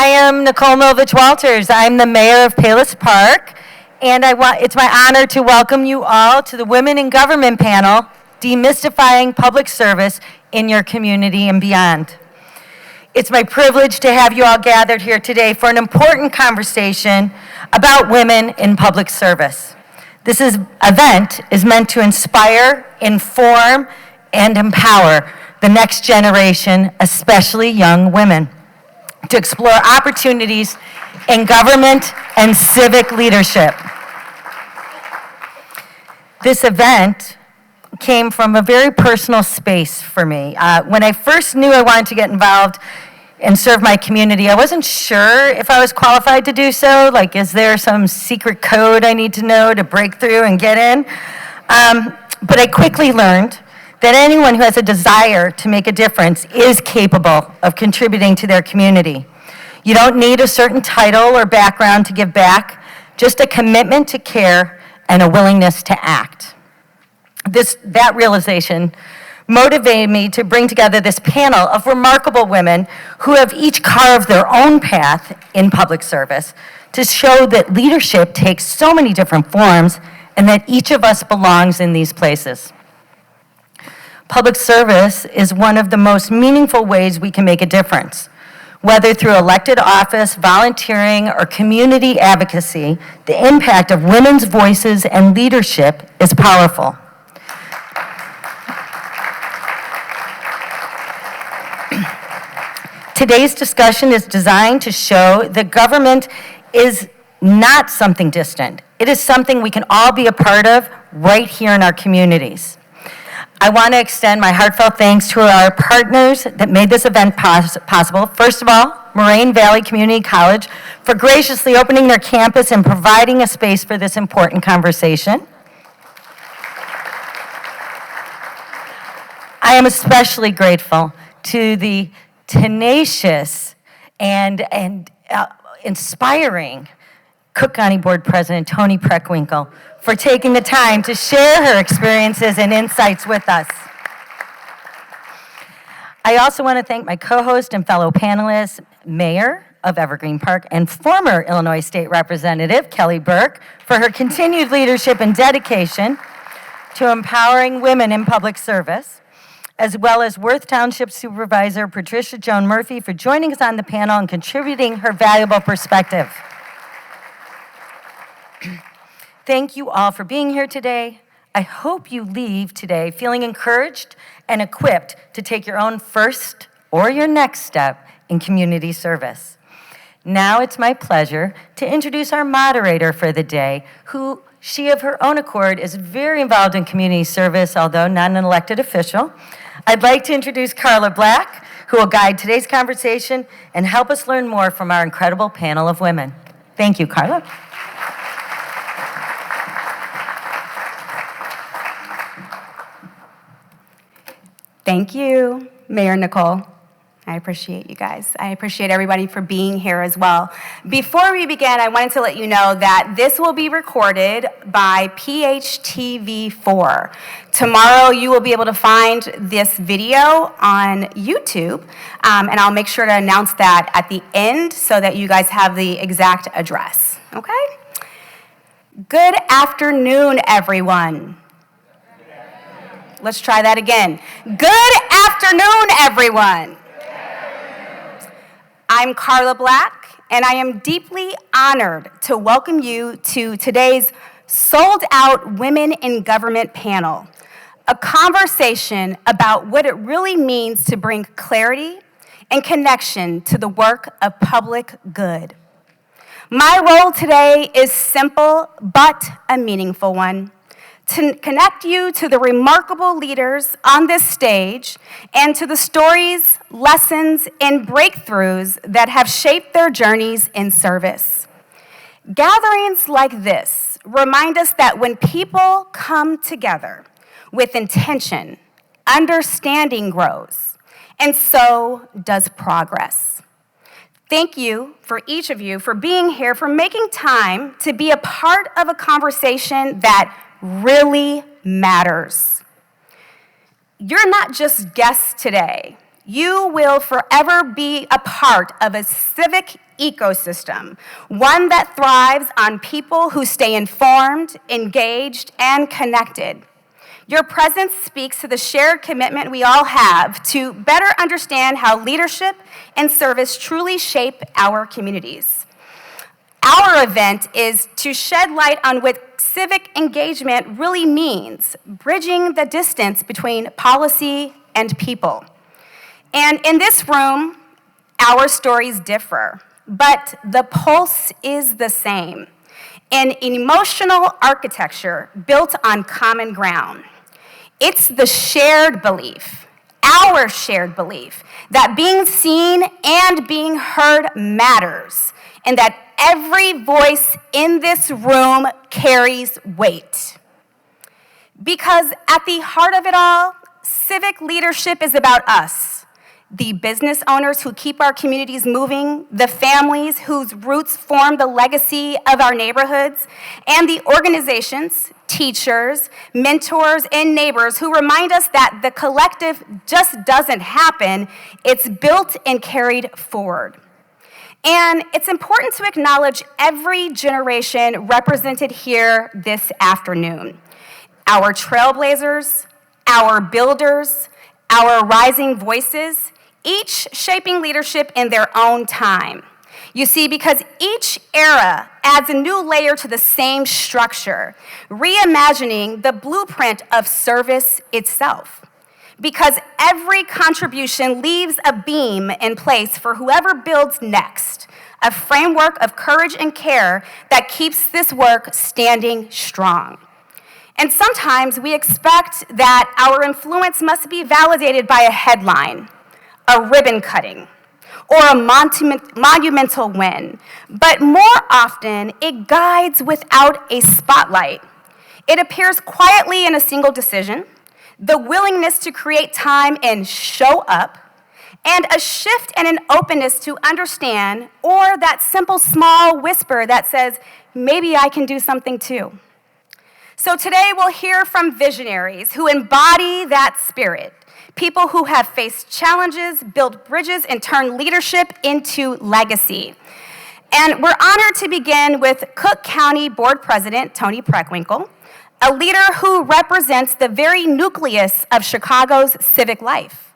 I am Nicole Milovich-Walters. I'm the mayor of Palos Park, and it's my honor to welcome you all to the Women in Government panel, Demystifying Public Service in Your Community and Beyond. It's my privilege to have you all gathered here today for an important conversation about women in public service. This event is meant to inspire, inform, and empower the next generation, especially young women, to explore opportunities in government and civic leadership. This event came from a very personal space for me. When I first knew I wanted to get involved and serve my community, I wasn't sure if I was qualified to do so. Like, is there some secret code I need to know to break through and get in? But I quickly learned that anyone who has a desire to make a difference is capable of contributing to their community. You don't need a certain title or background to give back, just a commitment to care and a willingness to act. That realization motivated me to bring together this panel of remarkable women who have each carved their own path in public service to show that leadership takes so many different forms and that each of us belongs in these places. Public service is one of the most meaningful ways we can make a difference. Whether through elected office, volunteering, or community advocacy, the impact of women's voices and leadership is powerful. Today's discussion is designed to show that government is not something distant. It is something we can all be a part of right here in our communities. I want to extend my heartfelt thanks to our partners that made this event possible. First of all, Moraine Valley Community College for graciously opening their campus and providing a space for this important conversation. I am especially grateful to the tenacious and inspiring Cook County Board President Toni Preckwinkle for taking the time to share her experiences and insights with us. I also want to thank my co-host and fellow panelist, Mayor of Evergreen Park and former Illinois State Representative Kelly Burke, for her continued leadership and dedication to empowering women in public service, as well as Worth Township Supervisor Patricia Joan Murphy for joining us on the panel and contributing her valuable perspective. Thank you all for being here today. I hope you leave today feeling encouraged and equipped to take your own first or your next step in community service. Now it's my pleasure to introduce our moderator for the day, who she of her own accord is very involved in community service, although not an elected official. I'd like to introduce Carla Black, who will guide today's conversation and help us learn more from our incredible panel of women. Thank you, Carla. Thank you, Mayor Nicole. I appreciate you guys. I appreciate everybody for being here as well. Before we begin, I wanted to let you know that this will be recorded by PHTV4. Tomorrow, you will be able to find this video on YouTube, and I'll make sure to announce that at the end so that you guys have the exact address, okay? Good afternoon, everyone. Let's try that again. Good afternoon, everyone. I'm Carla Black, and I am deeply honored to welcome you to today's sold-out Women in Government panel, a conversation about what it really means to bring clarity and connection to the work of public good. My role today is simple but a meaningful one: to connect you to the remarkable leaders on this stage and to the stories, lessons, and breakthroughs that have shaped their journeys in service. Gatherings like this remind us that when people come together with intention, understanding grows, and so does progress. Thank you for each of you for being here, for making time to be a part of a conversation that really matters. You're not just guests today. you will forever be a part of a civic ecosystem, one that thrives on people who stay informed, engaged, and connected. Your presence speaks to the shared commitment we all have to better understand how leadership and service truly shape our communities. Our event is to shed light on what civic engagement really means, bridging the distance between policy and people. And in this room, our stories differ, but the pulse is the same, an emotional architecture built on common ground. It's the shared belief, our shared belief, that being seen and being heard matters, and that every voice in this room carries weight. Because at the heart of it all, civic leadership is about us. The business owners who keep our communities moving, the families whose roots form the legacy of our neighborhoods, and the organizations, teachers, mentors, and neighbors who remind us that the collective just doesn't happen, it's built and carried forward. And it's important to acknowledge every generation represented here this afternoon. Our trailblazers, our builders, our rising voices, each shaping leadership in their own time. You see, because each era adds a new layer to the same structure, reimagining the blueprint of service itself. Because every contribution leaves a beam in place for whoever builds next, a framework of courage and care that keeps this work standing strong. And sometimes we expect that our influence must be validated by a headline, a ribbon cutting, or a monumental win. But more often, it guides without a spotlight. It appears quietly in a single decision, the willingness to create time and show up, and a shift and an openness to understand, or that simple small whisper that says, maybe I can do something too. So today we'll hear from visionaries who embody that spirit, people who have faced challenges, built bridges, and turned leadership into legacy. And we're honored to begin with Cook County Board President Toni Preckwinkle, a leader who represents the very nucleus of Chicago's civic life.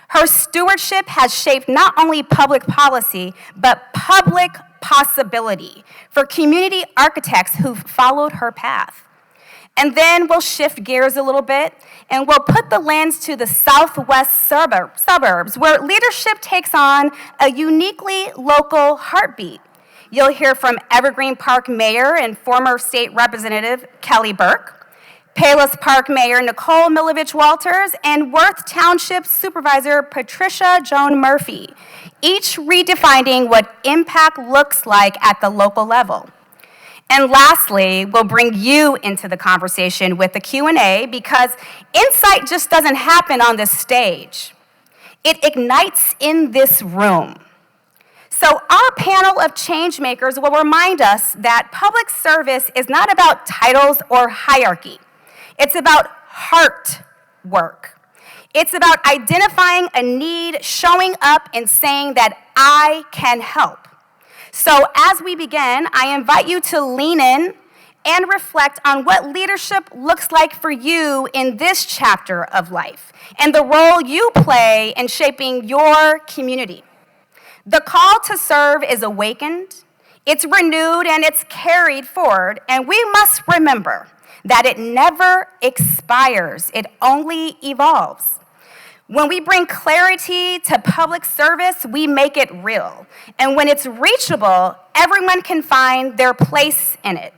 Her stewardship has shaped not only public policy, but public possibility for community architects who've followed her path. And then we'll shift gears a little bit, and we'll put the lens to the southwest suburbs, where leadership takes on a uniquely local heartbeat. You'll hear from Evergreen Park Mayor and former state representative Kelly Burke, Palos Park Mayor Nicole Milovich-Walters, and Worth Township Supervisor Patricia Joan Murphy, each redefining what impact looks like at the local level. And lastly, we'll bring you into the conversation with the Q&A, because insight just doesn't happen on this stage. It ignites in this room. So our panel of change makers will remind us that public service is not about titles or hierarchy. It's about heart work. It's about identifying a need, showing up, and saying that I can help. So as we begin, I invite you to lean in and reflect on what leadership looks like for you in this chapter of life and the role you play in shaping your community. The call to serve is awakened, it's renewed, and it's carried forward, and we must remember that it never expires, it only evolves. When we bring clarity to public service, we make it real. And when it's reachable, everyone can find their place in it.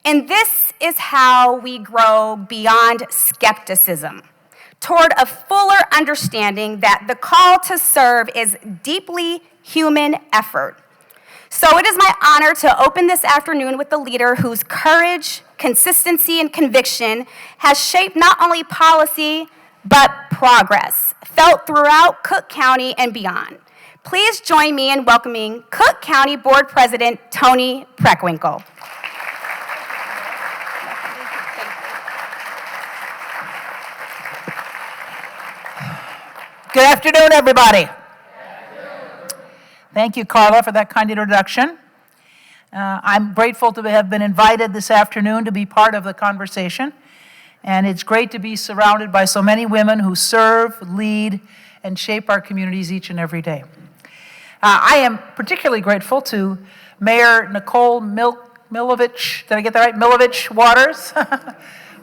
And this is how we grow beyond skepticism toward a fuller understanding that the call to serve is deeply human effort. So it is my honor to open this afternoon with the leader whose courage, consistency, and conviction has shaped not only policy, but progress, felt throughout Cook County and beyond. Please join me in welcoming Cook County Board President Toni Preckwinkle. Good afternoon, everybody. Thank you, Carla, for that kind introduction. I'm grateful to have been invited this afternoon to be part of the conversation, and it's great to be surrounded by so many women who serve, lead, and shape our communities each and every day. I am particularly grateful to Mayor Nicole Milovich, did I get that right? Milovich-Walters,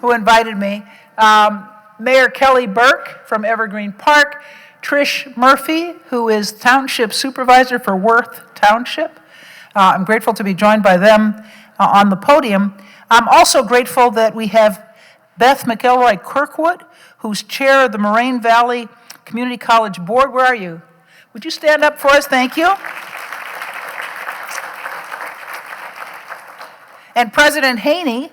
who invited me. Mayor Kelly Burke from Evergreen Park, Trish Murphy, who is Township Supervisor for Worth Township. I'm grateful to be joined by them on the podium. I'm also grateful that we have Beth McElroy Kirkwood, who's chair of the Moraine Valley Community College Board. Where are you? Would you stand up for us? Thank you. And President Haney,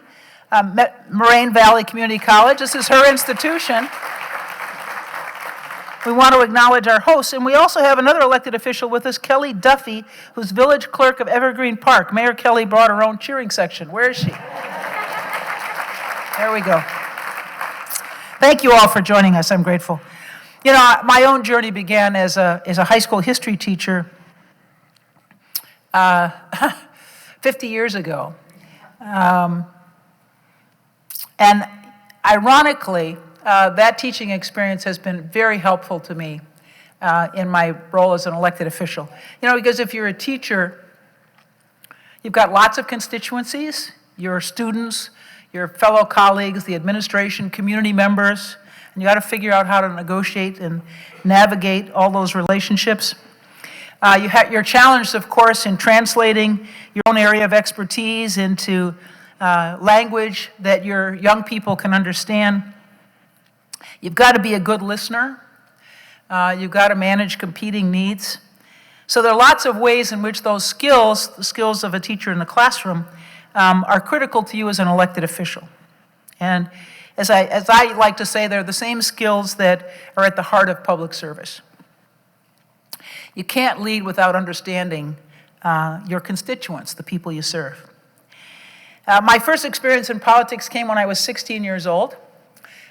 Moraine Valley Community College. This is her institution. We want to acknowledge our hosts, and we also have another elected official with us, Kelly Duffy, who's village clerk of Evergreen Park. Mayor Kelly brought her own cheering section. Where is she? There we go. Thank you all for joining us. I'm grateful. You know, my own journey began as a high school history teacher 50 years ago. And ironically, that teaching experience has been very helpful to me in my role as an elected official. You know, because if you're a teacher, you've got lots of constituencies, your students, your fellow colleagues, the administration, community members, and you got to figure out how to negotiate and navigate all those relationships. You're challenged, of course, in translating your own area of expertise into language that your young people can understand. You've got to be a good listener. You've got to manage competing needs. So there are lots of ways in which those skills, the skills of a teacher in the classroom, are critical to you as an elected official. And as I like to say, they're the same skills that are at the heart of public service. You can't lead without understanding your constituents, the people you serve. My first experience in politics came when I was 16 years old.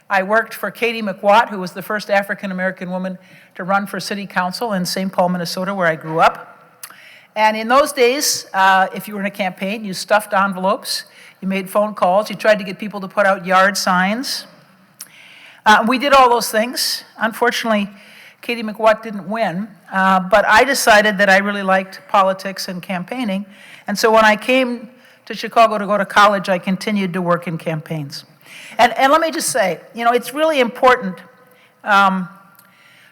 I worked for Katie McWatt, who was the first African-American woman to run for city council in St. Paul, Minnesota, where I grew up. And in those days, if you were in a campaign, you stuffed envelopes, you made phone calls, you tried to get people to put out yard signs. We did all those things. Unfortunately, Katie McWatt didn't win, but I decided that I really liked politics and campaigning. And so when I came to Chicago to go to college, I continued to work in campaigns. And let me just say, you know, it's really important to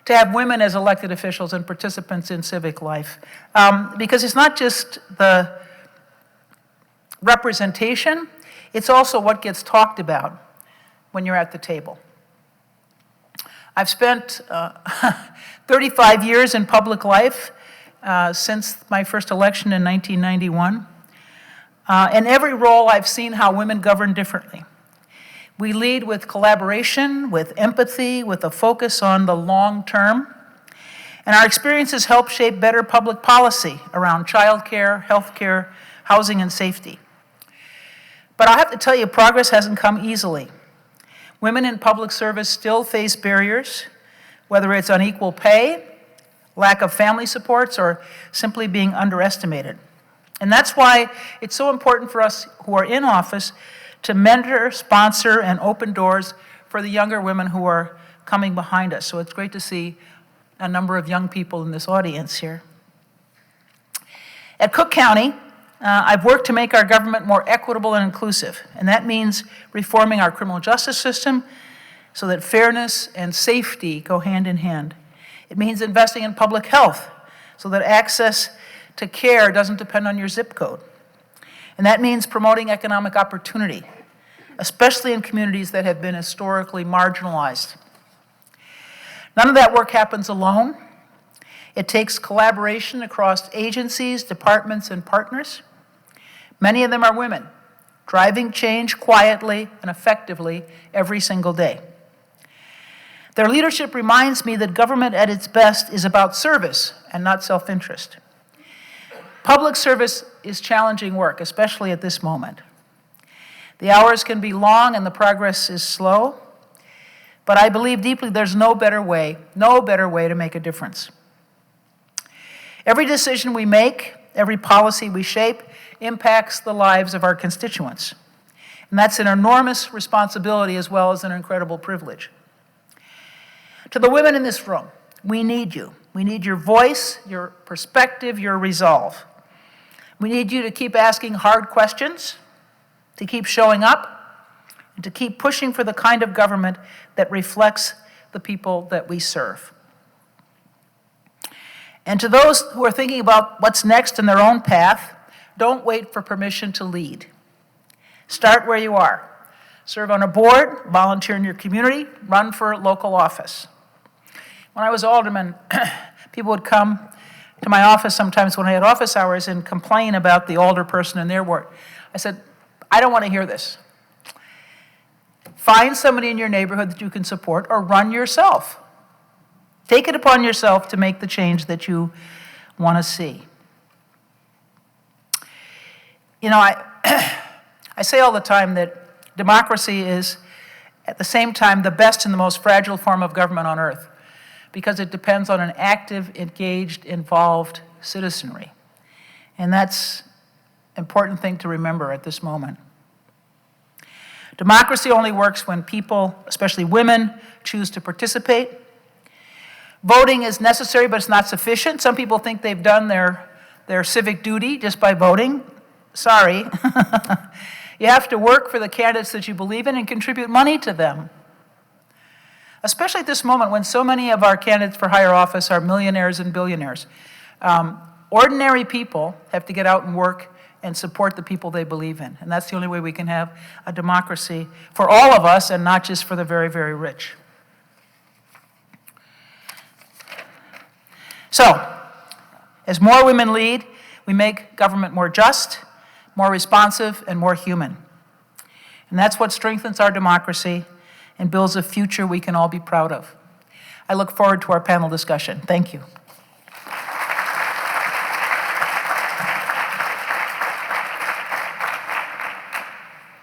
have women as elected officials and participants in civic life, because it's not just the representation, it's also what gets talked about when you're at the table. I've spent 35 years in public life since my first election in 1991. In every role, I've seen how women govern differently. We lead with collaboration, with empathy, with a focus on the long term. And our experiences help shape better public policy around childcare, healthcare, housing, and safety. But I have to tell you, progress hasn't come easily. Women in public service still face barriers, whether it's unequal pay, lack of family supports, or simply being underestimated. And that's why it's so important for us who are in office to mentor, sponsor, and open doors for the younger women who are coming behind us. So it's great to see a number of young people in this audience here. At Cook County, I've worked to make our government more equitable and inclusive, and that means reforming our criminal justice system so that fairness and safety go hand in hand. It means investing in public health so that access to care doesn't depend on your zip code. And that means promoting economic opportunity, especially in communities that have been historically marginalized. None of that work happens alone. It takes collaboration across agencies, departments, and partners. Many of them are women, driving change quietly and effectively every single day. Their leadership reminds me that government at its best is about service and not self-interest. Public service is challenging work, especially at this moment. The hours can be long and the progress is slow, But I believe deeply there's no better way to make a difference. Every decision we make, every policy we shape, impacts the lives of our constituents. And that's an enormous responsibility as well as an incredible privilege. To the women in this room, we need you. We need your voice, your perspective, your resolve. We need you to keep asking hard questions, to keep showing up, and to keep pushing for the kind of government that reflects the people that we serve. And to those who are thinking about what's next in their own path, don't wait for permission to lead. Start where you are. Serve on a board, volunteer in your community, run for local office. When I was alderman, people would come to my office sometimes when I had office hours and complain about the alder person in their ward. I said, I don't want to hear this. Find somebody in your neighborhood that you can support or run yourself. Take it upon yourself to make the change that you want to see. You know, I say all the time that democracy is, at the same time, the best and the most fragile form of government on earth because it depends on an active, engaged, involved citizenry. And that's an important thing to remember at this moment. Democracy only works when people, especially women, choose to participate. Voting is necessary, but it's not sufficient. Some people think they've done their civic duty just by voting. Sorry. You have to work for the candidates that you believe in and contribute money to them. Especially at this moment when so many of our candidates for higher office are millionaires and billionaires. Ordinary people have to get out and work and support the people they believe in. And that's the only way we can have a democracy for all of us and not just for the very, very rich. So, as more women lead, we make government more just, more responsive, and more human. And that's what strengthens our democracy and builds a future we can all be proud of. I look forward to our panel discussion. Thank you.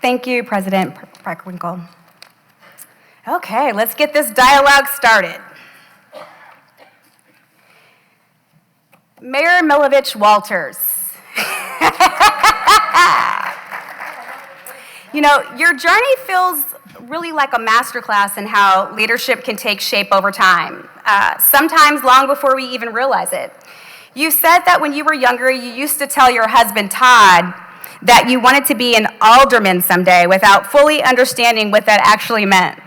Thank you, President Preckwinkle. Okay, let's get this dialogue started. Mayor Milovich-Walters. You know, your journey feels really like a masterclass in how leadership can take shape over time, sometimes long before we even realize it. You said that when you were younger, you used to tell your husband, Todd, that you wanted to be an alderman someday without fully understanding what that actually meant.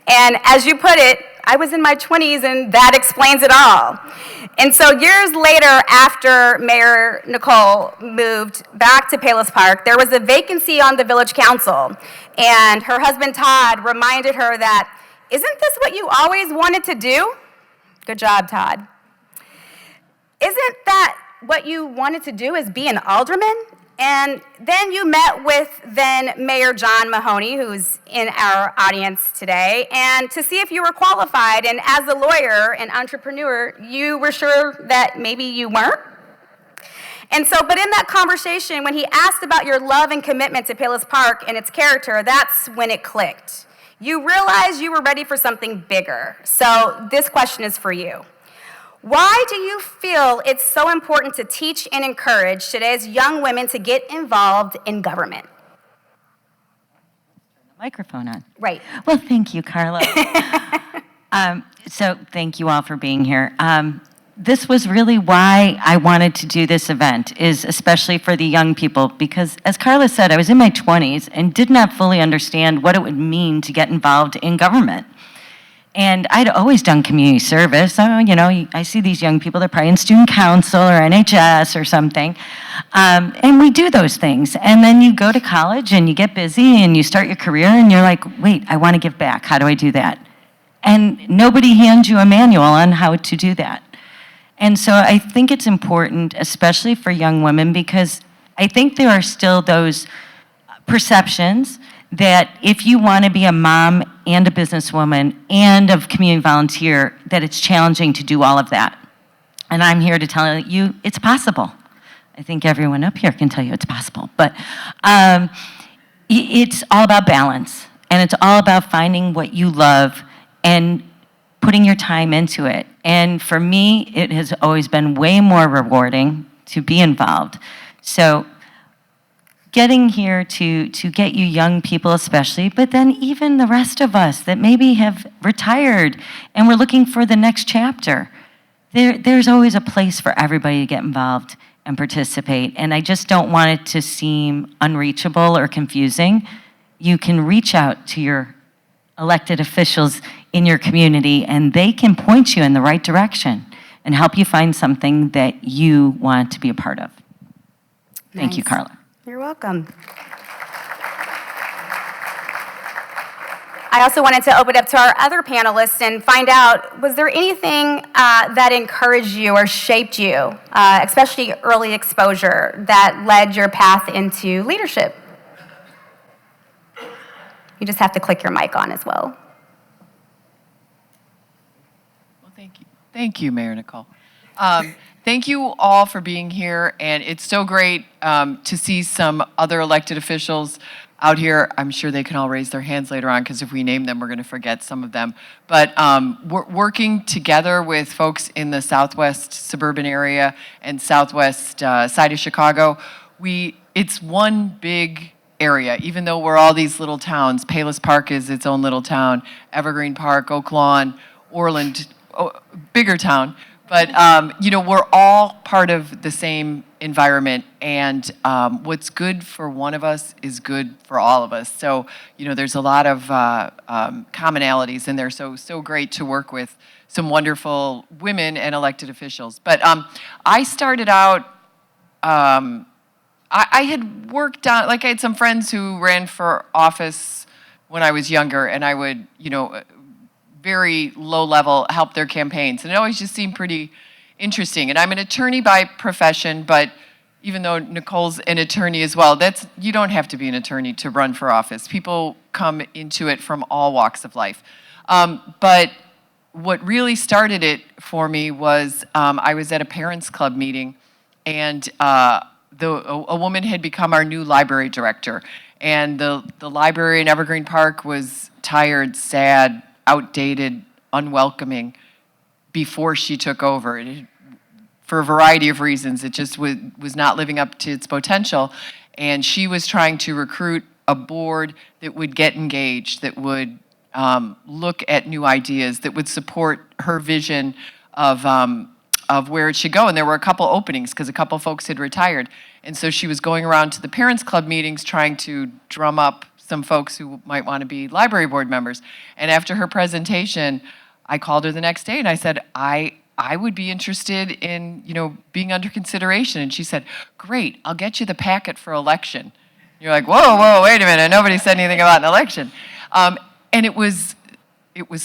And as you put it, I was in my 20s and that explains it all. And so years later, after Mayor Nicole moved back to Palos Park, there was a vacancy on the village council. And her husband Todd reminded her that, isn't this what you always wanted to do? Good job, Todd. Isn't that what you wanted to do, is be an alderman? And then you met with then Mayor John Mahoney, who's in our audience today, and to see if you were qualified. And as a lawyer and entrepreneur, you were sure that maybe you weren't. And so, but in that conversation, when he asked about your love and commitment to Palos Park and its character, that's when it clicked. You realized you were ready for something bigger. So this question is for you. Why do you feel it's so important to teach and encourage today's young women to get involved in government? Microphone on. Right. Well, thank you, Carla. So thank you all for being here. This was really why I wanted to do this event, is especially for the young people, because as Carla said, I was in my 20s and did not fully understand what it would mean to get involved in government. And I'd always done community service. You know, I see these young people, they're probably in student council or NHS or something. And we do those things. And then you go to college and you get busy and you start your career and you're like, wait, I want to give back. How do I do that? And nobody hands you a manual on how to do that. And so I think it's important, especially for young women, because I think there are still those perceptions that if you want to be a mom and a businesswoman and a community volunteer, that it's challenging to do all of that. And I'm here to tell you it's possible. I think everyone up here can tell you it's possible. But it's all about balance. And it's all about finding what you love and putting your time into it. And for me, it has always been way more rewarding to be involved. So getting here to get you young people especially, but then even the rest of us that maybe have retired and we're looking for the next chapter, there's always a place for everybody to get involved and participate. And I just don't want it to seem unreachable or confusing. You can reach out to your elected officials in your community and they can point you in the right direction and help you find something that you want to be a part of. Thank you, Nice. Carla. You're welcome. I also wanted to open up to our other panelists and find out, was there anything that encouraged you or shaped you, especially early exposure, that led your path into leadership? You just have to click your mic on as well. Well, thank you. Thank you, Mayor Nicole. Thank you all for being here, and it's so great to see some other elected officials out here. I'm sure they can all raise their hands later on, because if we name them, we're going to forget some of them. But we're working together with folks in the southwest suburban area and southwest side of Chicago. It's one big area, even though we're all these little towns. Palos Park is its own little town. Evergreen Park, Oak Lawn, Orland, bigger town. But, we're all part of the same environment, and what's good for one of us is good for all of us. So, there's a lot of commonalities in there, so great to work with some wonderful women and elected officials. But I started out, I had worked on, I had some friends who ran for office when I was younger, and I would, very low level help their campaigns. And it always just seemed pretty interesting. And I'm an attorney by profession, but even though Nicole's an attorney as well, you don't have to be an attorney to run for office. People come into it from all walks of life. But what really started it for me was I was at a parents club meeting, and a woman had become our new library director. And the library in Evergreen Park was tired, sad, outdated, unwelcoming before she took over. For a variety of reasons, it just was not living up to its potential. And she was trying to recruit a board that would get engaged, that would look at new ideas, that would support her vision of where it should go. And there were a couple openings because a couple folks had retired. And so she was going around to the parents club meetings trying to drum up some folks who might want to be library board members. And after her presentation, I called her the next day and I said, I would be interested in, being under consideration. And she said, great, I'll get you the packet for election. You're like, whoa, wait a minute, nobody said anything about an election. And it was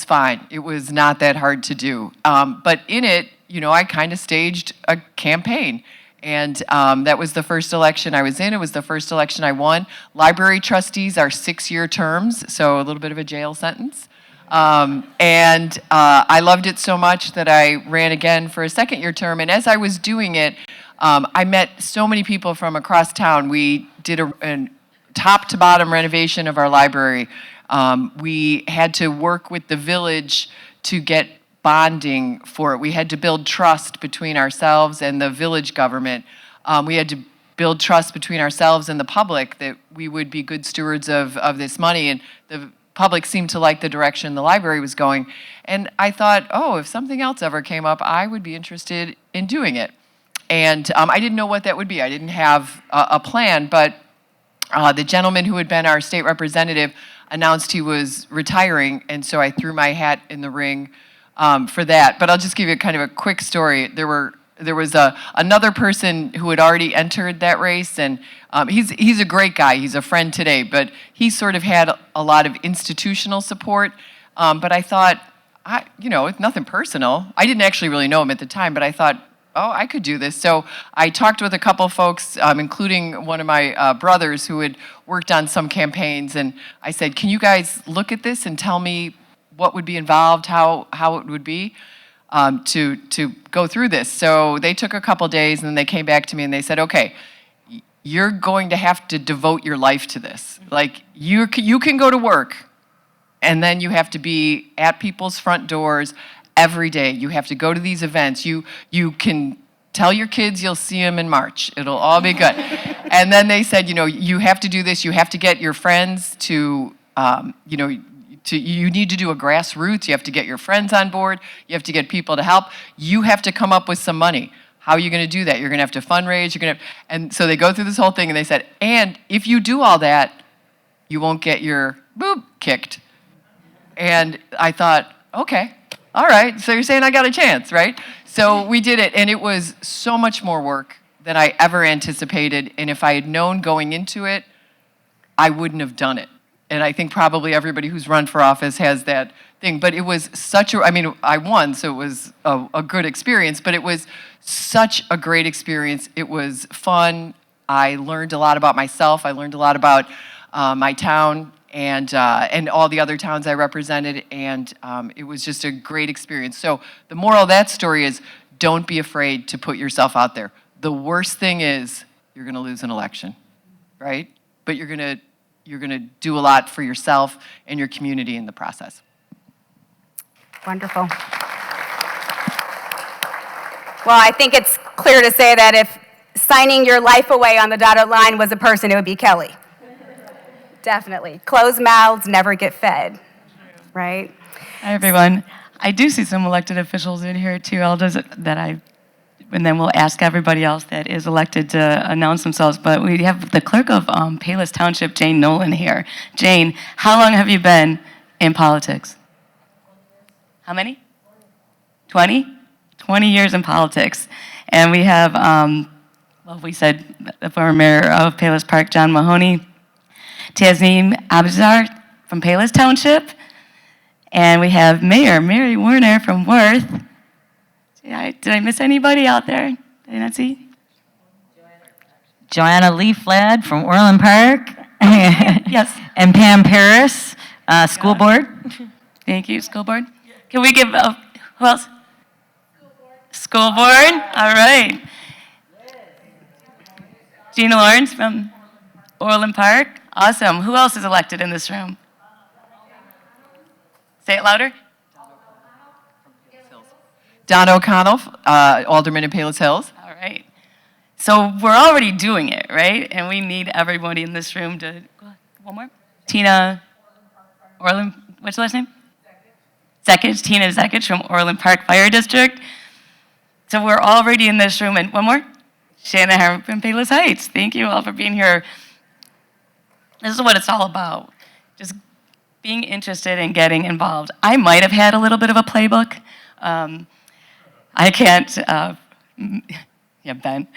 fine. It was not that hard to do. But in it, I kind of staged a campaign. And that was the first election I was in. It was the first election I won. Library trustees are 6-year terms, so a little bit of a jail sentence. And I loved it so much that I ran again for a second-year term. And as I was doing it, I met so many people from across town. We did a top-to-bottom renovation of our library. We had to work with the village to get bonding for it. We had to build trust between ourselves and the village government. We had to build trust between ourselves and the public that we would be good stewards of this money. And the public seemed to like the direction the library was going. And I thought, if something else ever came up, I would be interested in doing it. And I didn't know what that would be. I didn't have a plan, but the gentleman who had been our state representative announced he was retiring, and so I threw my hat in the ring for that. But I'll just give you kind of a quick story. There was another person who had already entered that race, and he's a great guy. He's a friend today, but he sort of had a lot of institutional support. But I thought, it's nothing personal. I didn't actually really know him at the time, but I thought, I could do this. So I talked with a couple folks, including one of my brothers who had worked on some campaigns, and I said, can you guys look at this and tell me what would be involved, how it would be to go through this. So they took a couple days, and then they came back to me and they said, okay, you're going to have to devote your life to this. Like, you can go to work And then you have to be at people's front doors every day. You have to go to these events. You can tell your kids you'll see them in March. It'll all be good. And then they said, you have to do this. You have to get your friends to, you need to do a grassroots. You have to get your friends on board. You have to get people to help. You have to come up with some money. How are you going to do that? You're going to have to fundraise. And so they go through this whole thing, and they said, and if you do all that, you won't get your boob kicked. And I thought, okay, all right, so you're saying I got a chance, right? So we did it, and it was so much more work than I ever anticipated. And if I had known going into it, I wouldn't have done it. And I think probably everybody who's run for office has that thing. But it was I won, so it was a good experience, but it was such a great experience. It was fun. I learned a lot about myself. I learned a lot about my town and all the other towns I represented, and it was just a great experience. So the moral of that story is, don't be afraid to put yourself out there. The worst thing is you're going to lose an election, right? But you're going to do a lot for yourself and your community in the process. Wonderful. Well, I think it's clear to say that if signing your life away on the dotted line was a person, it would be Kelly. Definitely. Closed mouths never get fed, right? Hi, everyone. I do see some elected officials in here, too, and then we'll ask everybody else that is elected to announce themselves. But we have the clerk of Palos Township, Jane Nolan, here. Jane, how long have you been in politics? How many? 20? 20 years in politics. And we have, we said the former mayor of Palos Park, John Mahoney, Tasneem Abzar from Palos Township, and we have Mayor Mary Warner from Worth. Did I miss anybody out there? Did I not see? Joanna Leaflad from Orland Park. Yes. And Pam Paris, school board. Thank you, school board. Can we give, who else? School board. All right. Gina Lawrence from Orland Park. Awesome. Who else is elected in this room? Say it louder. Don O'Connell, Alderman in Palos Hills. All right. So we're already doing it, right? And we need everybody in this room to, one more? Tina Orland, what's the last name? Zekich, Tina Zekich from Orland Park Fire District. So we're already in this room. And one more? Shanna Harris from Palos Heights. Thank you all for being here. This is what it's all about, just being interested in getting involved. I might have had a little bit of a playbook. I can't, Ben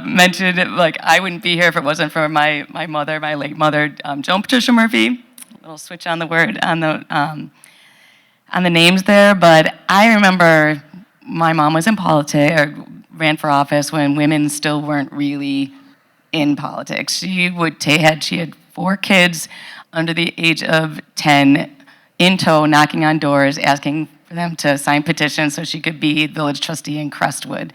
mentioned, I wouldn't be here if it wasn't for my mother, my late mother, Joan Patricia Murphy. A little switch on the word, on the names there, but I remember my mom was in politics, or ran for office when women still weren't really in politics. She had 4 kids under the age of 10 in tow, knocking on doors, asking for them to sign petitions so she could be village trustee in Crestwood.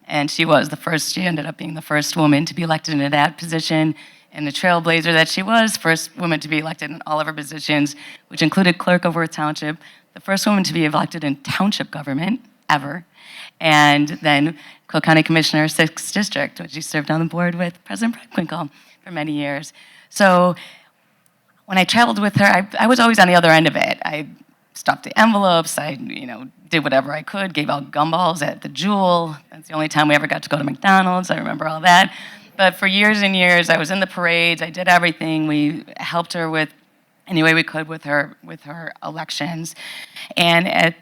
And she ended up being the first woman to be elected into that position, and the trailblazer that she was, first woman to be elected in all of her positions, which included clerk of Worth Township, the first woman to be elected in township government ever, and then Cook County Commissioner, 6th District, which she served on the board with President Preckwinkle for many years. So when I traveled with her, I was always on the other end of it. I stuffed the envelopes, I did whatever I could, gave out gumballs at the Jewel. That's the only time we ever got to go to McDonald's. I remember all that. But for years and years, I was in the parades. I did everything. We helped her with any way we could with her elections. And at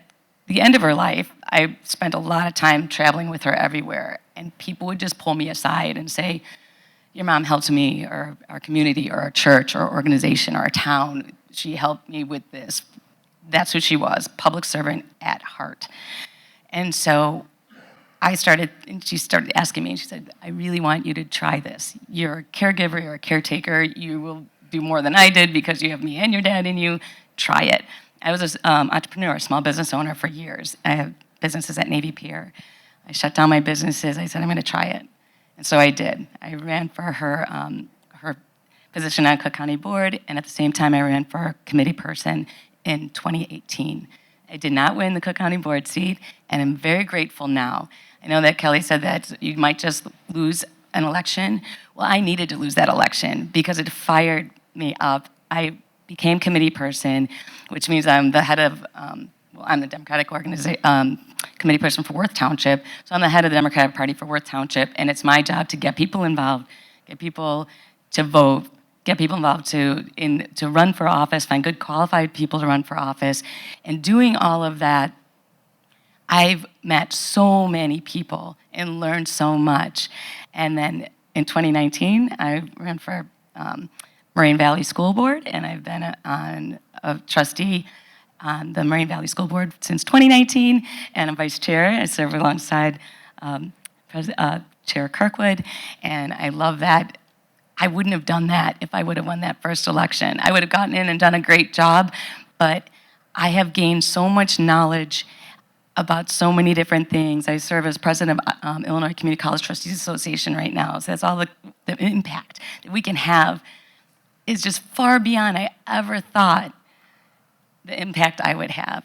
the end of her life, I spent a lot of time traveling with her everywhere. And people would just pull me aside and say, your mom helped me, or our community, or our church, or our organization, or our town. She helped me with this. That's who she was, public servant at heart. And so she started asking me, and she said, I really want you to try this. You're a caregiver, you're a caretaker, you will do more than I did because you have me and your dad in you. Try it. I was an entrepreneur, a small business owner for years. I have businesses at Navy Pier. I shut down my businesses. I said, I'm going to try it. And so I did. I ran for her position on Cook County Board, and at the same time, I ran for committee person in 2018. I did not win the Cook County Board seat, and I'm very grateful now. I know that Kelly said that you might just lose an election. Well, I needed to lose that election because it fired me up. I became committee person, which means I'm the head of, I'm the Democratic committee person for Worth Township. So I'm the head of the Democratic Party for Worth Township, and it's my job to get people involved, get people to vote, get people involved to run for office, find good qualified people to run for office. And doing all of that, I've met so many people and learned so much. And then in 2019, I ran for Moraine Valley School Board, and I've been a trustee on the Moraine Valley School Board since 2019, and I'm vice chair. I serve alongside Chair Kirkwood, and I love that. I wouldn't have done that if I would have won that first election. I would have gotten in and done a great job, but I have gained so much knowledge about so many different things. I serve as president of Illinois Community College Trustees Association right now, so that's all the impact that we can have is just far beyond I ever thought the impact I would have.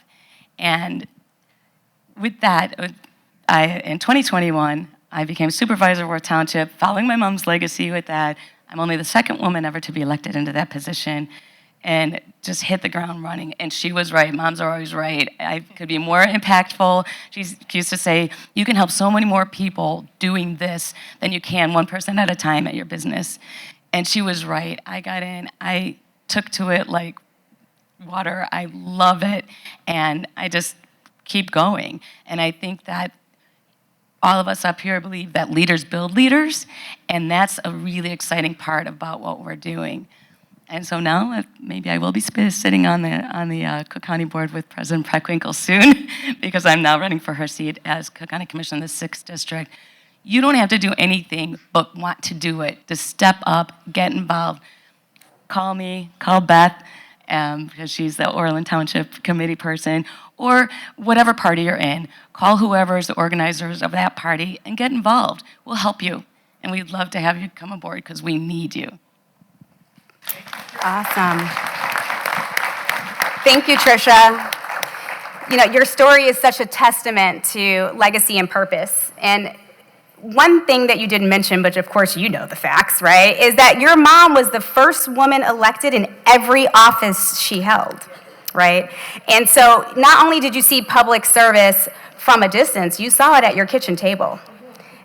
And with that, in 2021, I became supervisor of Worth Township, following my mom's legacy with that. I'm only the second woman ever to be elected into that position, and just hit the ground running. And she was right. Moms are always right. I could be more impactful. She used to say, you can help so many more people doing this than you can one person at a time at your business. And she was right. I got in. I took to it like water. I love it. And I just keep going. And I think that all of us up here believe that leaders build leaders, and that's a really exciting part about what we're doing. And so now maybe I will be sitting on the Cook County Board with President Preckwinkle soon, because I'm now running for her seat as Cook County Commissioner in the 6th District. You don't have to do anything but want to do it. To step up, get involved. Call me, call Beth, because she's the Orland Township committee person, or whatever party you're in. Call whoever's the organizers of that party and get involved. We'll help you. And we'd love to have you come aboard because we need you. Awesome. Thank you, Tricia. You know, your story is such a testament to legacy and purpose. And one thing that you didn't mention, but of course you know the facts, right, is that your mom was the first woman elected in every office she held, right? And so not only did you see public service from a distance, you saw it at your kitchen table.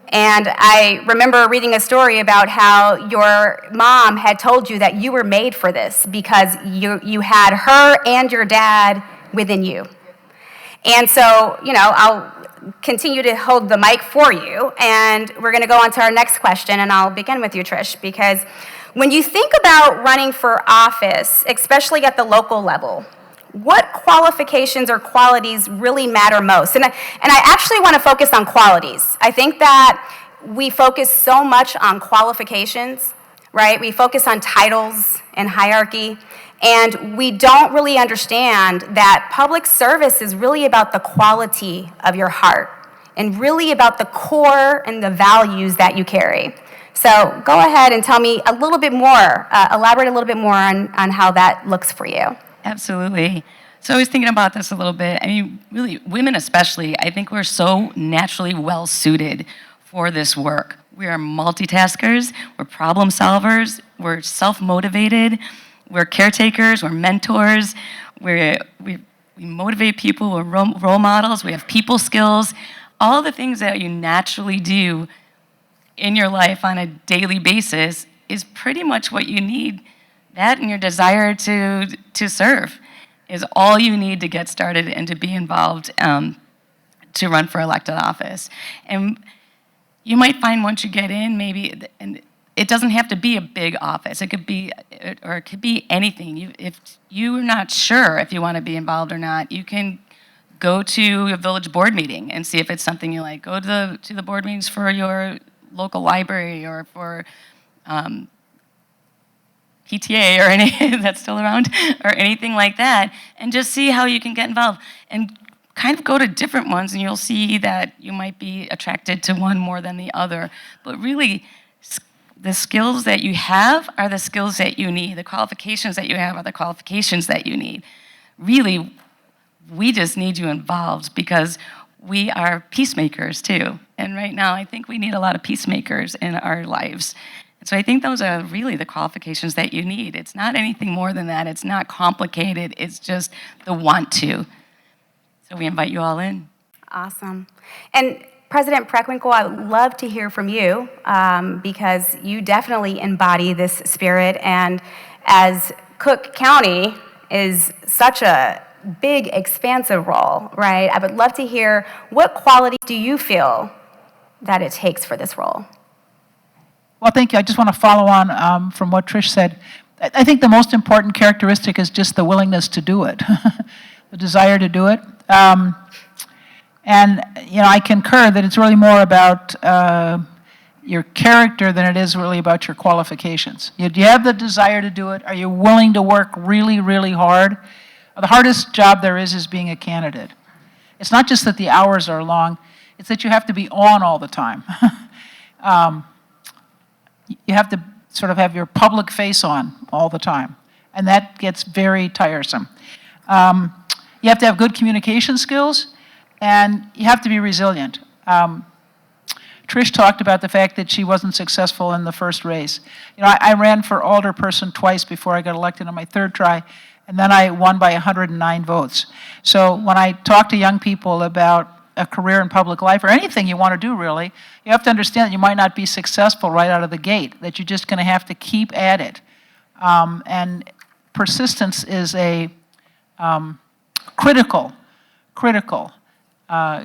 And I remember reading a story about how your mom had told you that you were made for this because you had her and your dad within you. And so, you know, I'll continue to hold the mic for you, and we're going to go on to our next question, and I'll begin with you, Trish, because when you think about running for office, especially at the local level, what qualifications or qualities really matter most? And I actually want to focus on qualities. I think that we focus so much on qualifications, right? We focus on titles and hierarchy, and we don't really understand that public service is really about the quality of your heart and really about the core and the values that you carry. So go ahead and tell me a little bit more, elaborate a little bit more on how that looks for you. Absolutely. So I was thinking about this a little bit. I mean, really, women especially, I think we're so naturally well-suited for this work. We are multitaskers, we're problem solvers, we're self-motivated, we're caretakers, we're mentors, we motivate people, we're role models, we have people skills. All the things that you naturally do in your life on a daily basis is pretty much what you need. That and your desire to serve is all you need to get started and to be involved to run for elected office. And you might find once you get in, maybe, and it doesn't have to be a big office. It could be, or it could be anything. If you're not sure if you want to be involved or not, you can go to a village board meeting and see if it's something you like. Go to the board meetings for your local library or for PTA or any that's still around or anything like that, and just see how you can get involved. And kind of go to different ones, and you'll see that you might be attracted to one more than the other. But really, the skills that you have are the skills that you need. The qualifications that you have are the qualifications that you need. Really, we just need you involved because we are peacemakers too. And right now, I think we need a lot of peacemakers in our lives. And so I think those are really the qualifications that you need. It's not anything more than that. It's not complicated. It's just the want to. So we invite you all in. Awesome. And President Preckwinkle, I would love to hear from you because you definitely embody this spirit. And as Cook County is such a big, expansive role, right? I would love to hear what qualities do you feel that it takes for this role? Well, thank you. I just want to follow on from what Trish said. I think the most important characteristic is just the willingness to do it, the desire to do it. And, you know, I concur that it's really more about your character than it is really about your qualifications. Do you have the desire to do it? Are you willing to work really, really hard? The hardest job there is being a candidate. It's not just that the hours are long, it's that you have to be on all the time. You have to sort of have your public face on all the time, and that gets very tiresome. You have to have good communication skills, and you have to be resilient. Trish talked about the fact that she wasn't successful in the first race. You know, I ran for alderperson twice before I got elected on my third try, and then I won by 109 votes. So when I talk to young people about a career in public life, or anything you want to do really, you have to understand that you might not be successful right out of the gate, that you're just going to have to keep at it. And persistence is a critical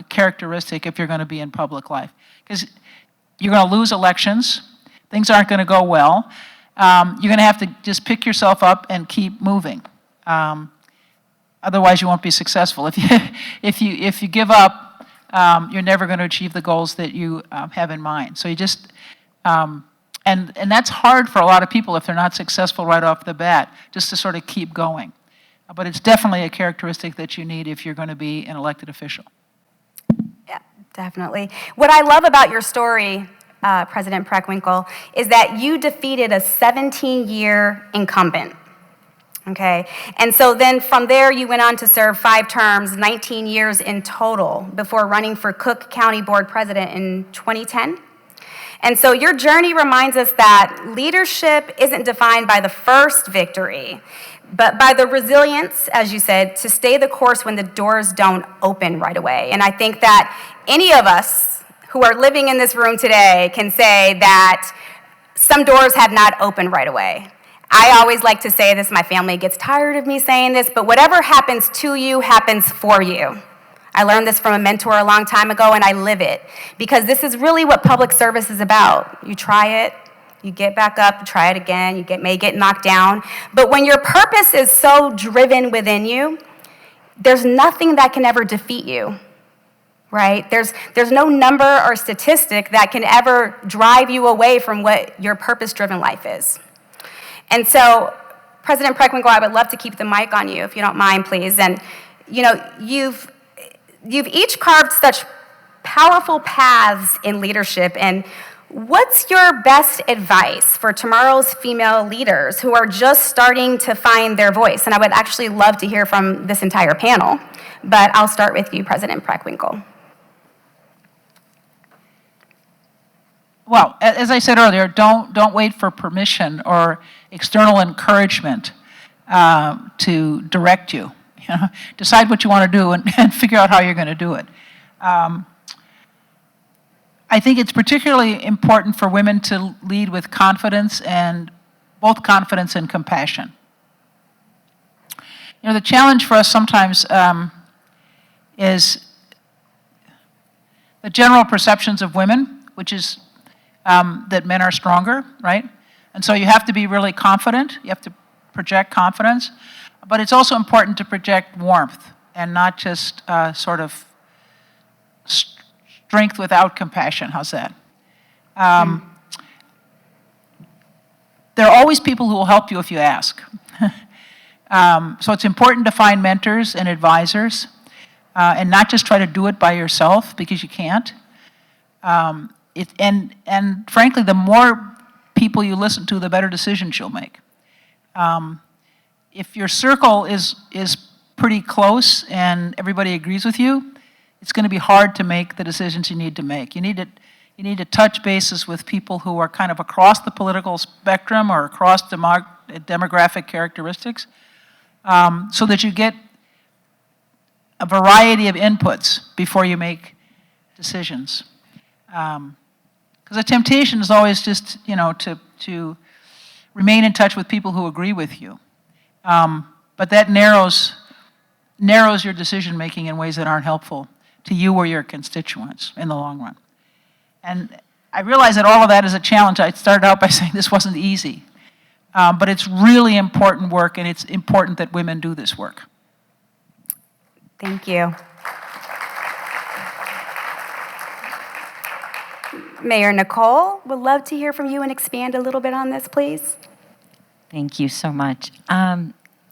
characteristic if you're going to be in public life. Because you're going to lose elections, things aren't going to go well, you're going to have to just pick yourself up and keep moving. Otherwise, you won't be successful. If you give up, you're never going to achieve the goals that you have in mind. So you just, and that's hard for a lot of people if they're not successful right off the bat, just to sort of keep going. But it's definitely a characteristic that you need if you're going to be an elected official. Yeah, definitely. What I love about your story, President Preckwinkle, is that you defeated a 17-year incumbent. Okay, and so then from there you went on to serve 5 terms, 19 years in total, before running for Cook County Board President in 2010. And so your journey reminds us that leadership isn't defined by the first victory, but by the resilience, as you said, to stay the course when the doors don't open right away. And I think that any of us who are living in this room today can say that some doors have not opened right away. I always like to say this, my family gets tired of me saying this, but whatever happens to you happens for you. I learned this from a mentor a long time ago, and I live it, because this is really what public service is about. You try it, you get back up, you try it again, you may get knocked down, but when your purpose is so driven within you, there's nothing that can ever defeat you, right? There's no number or statistic that can ever drive you away from what your purpose-driven life is. And so, President Preckwinkle, I would love to keep the mic on you, if you don't mind, please. And, you know, you've each carved such powerful paths in leadership. And what's your best advice for tomorrow's female leaders who are just starting to find their voice? And I would actually love to hear from this entire panel, but I'll start with you, President Preckwinkle. Well, as I said earlier, don't wait for permission or external encouragement to direct you. You know, decide what you want to do and figure out how you're going to do it. I think it's particularly important for women to lead with confidence, and both confidence and compassion. You know, the challenge for us sometimes is the general perceptions of women, which is that men are stronger, right? And so you have to be really confident. You have to project confidence. But it's also important to project warmth and not just sort of strength without compassion. How's that? There are always people who will help you if you ask. So it's important to find mentors and advisors and not just try to do it by yourself, because you can't. And frankly, the more people you listen to, the better decisions you'll make. If your circle is pretty close and everybody agrees with you, it's going to be hard to make the decisions you need to make. You need to touch bases with people who are kind of across the political spectrum or across demographic characteristics, so that you get a variety of inputs before you make decisions. Because the temptation is always just, to remain in touch with people who agree with you. But that narrows your decision making in ways that aren't helpful to you or your constituents in the long run. And I realize that all of that is a challenge. I started out by saying this wasn't easy. But it's really important work, and it's important that women do this work. Thank you. Mayor Nicole, would love to hear from you and expand a little bit on this, please. Thank you so much.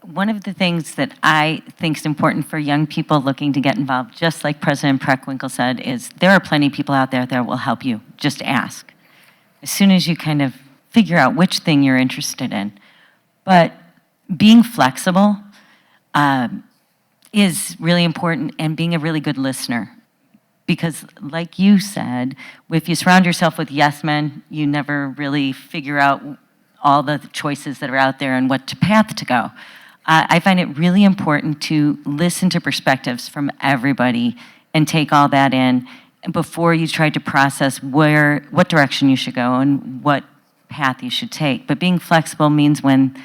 One of the things that I think is important for young people looking to get involved, just like President Preckwinkle said, is there are plenty of people out there that will help you. Just ask. As soon as you kind of figure out which thing you're interested in. But being flexible is really important, and being a really good listener. Because like you said, if you surround yourself with yes men, you never really figure out all the choices that are out there and what path to go. I find it really important to listen to perspectives from everybody and take all that in before you try to process what direction you should go and what path you should take. But being flexible means when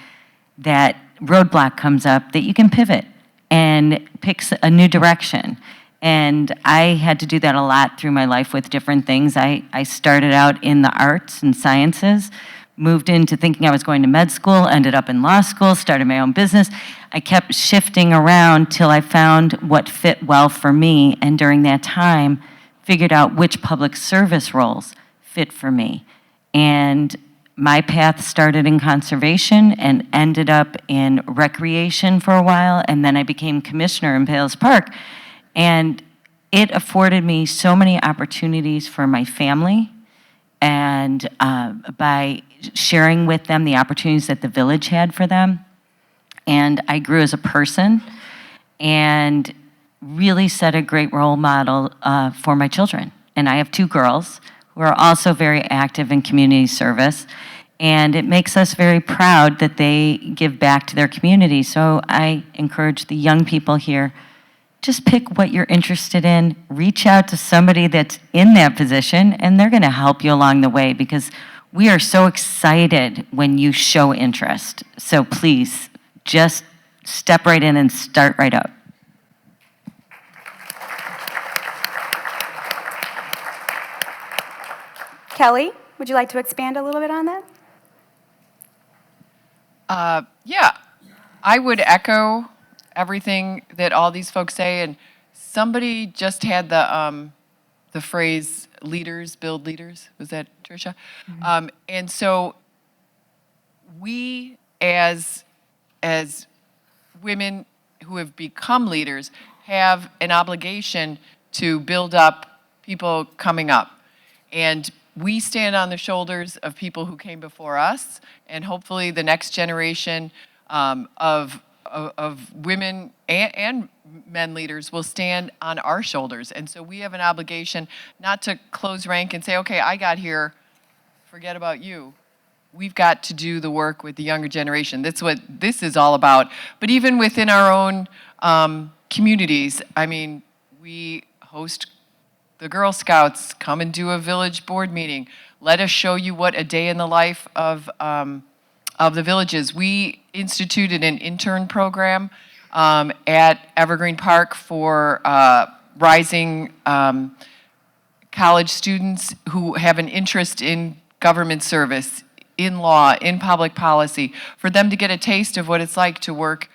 that roadblock comes up that you can pivot and pick a new direction. And I had to do that a lot through my life with different things. I started out in the arts and sciences, moved into thinking I was going to med school, ended up in law school, started my own business. I kept shifting around till I found what fit well for me, and during that time, figured out which public service roles fit for me. And my path started in conservation and ended up in recreation for a while, and then I became commissioner in Palos Park. And it afforded me so many opportunities for my family, and by sharing with them the opportunities that the village had for them. And I grew as a person and really set a great role model for my children. And I have 2 girls who are also very active in community service. And it makes us very proud that they give back to their community. So I encourage the young people here, just pick what you're interested in, reach out to somebody that's in that position, and they're gonna help you along the way, because we are so excited when you show interest. So please, just step right in and start right up. Kelly, would you like to expand a little bit on that? Yeah, I would echo everything that all these folks say, and somebody just had the phrase "leaders build leaders." Was that Tricia? Mm-hmm. And so we, as women who have become leaders, have an obligation to build up people coming up, and we stand on the shoulders of people who came before us, and hopefully the next generation of women and men leaders will stand on our shoulders. And so we have an obligation not to close rank and say, okay, I got here, forget about you. We've got to do the work with the younger generation. That's what this is all about. But even within our own communities, I mean, we host the Girl Scouts, come and do a village board meeting. Let us show you what a day in the life of the villages. We instituted an intern program at Evergreen Park for rising college students who have an interest in government service, in law, in public policy, for them to get a taste of what it's like to work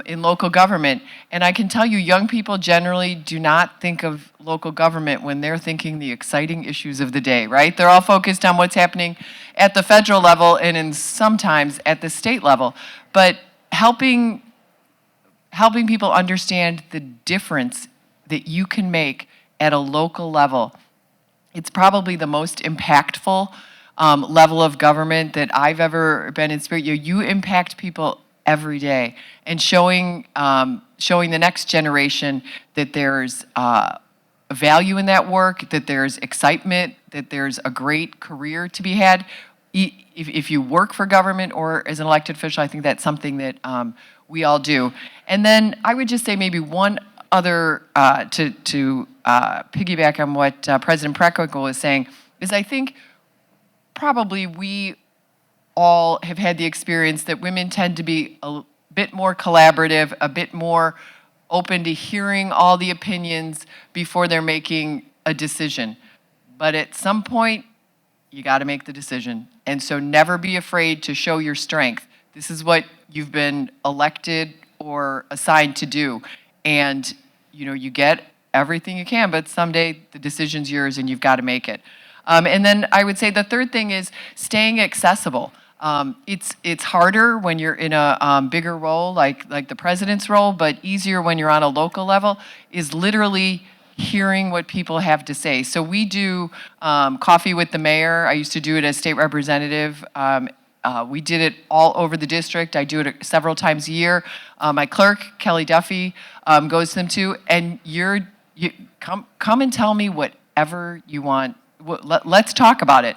in local government. And I can tell you, young people generally do not think of local government when they're thinking the exciting issues of the day, right? They're all focused on what's happening at the federal level and sometimes at the state level. But helping people understand the difference that you can make at a local level, it's probably the most impactful level of government that I've ever been in spirit. You impact people every day, and showing the next generation that there's value in that work, that there's excitement, that there's a great career to be had. If you work for government or as an elected official, I think that's something that we all do. And then I would just say maybe one other, to piggyback on what President Preckwinkle was saying, is I think probably we all have had the experience that women tend to be a bit more collaborative, a bit more open to hearing all the opinions before they're making a decision. But at some point, you got to make the decision. And so never be afraid to show your strength. This is what you've been elected or assigned to do. And you get everything you can, but someday the decision's yours and you've got to make it. And then I would say the third thing is staying accessible. It's harder when you're in a bigger role like the president's role, but easier when you're on a local level, is literally hearing what people have to say. So we do coffee with the mayor. I used to do it as state representative. We did it all over the district. I do it several times a year. My clerk, Kelly Duffy, goes to them too. And you come and tell me whatever you want. Let's talk about it.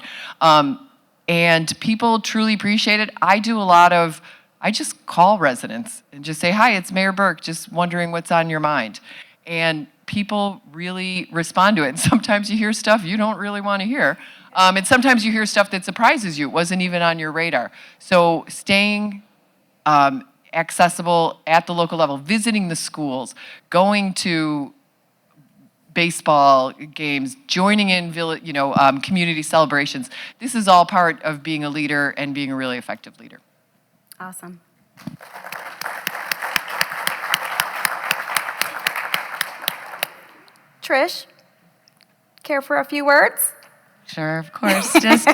And people truly appreciate it. I just call residents and just say, hi, it's Mayor Burke, just wondering what's on your mind. And people really respond to it. And sometimes you hear stuff you don't really want to hear. And sometimes you hear stuff that surprises you. It wasn't even on your radar. So staying accessible at the local level, visiting the schools, going to baseball games, joining in community celebrations. This is all part of being a leader and being a really effective leader. Awesome. Trish, care for a few words? Sure, of course. Just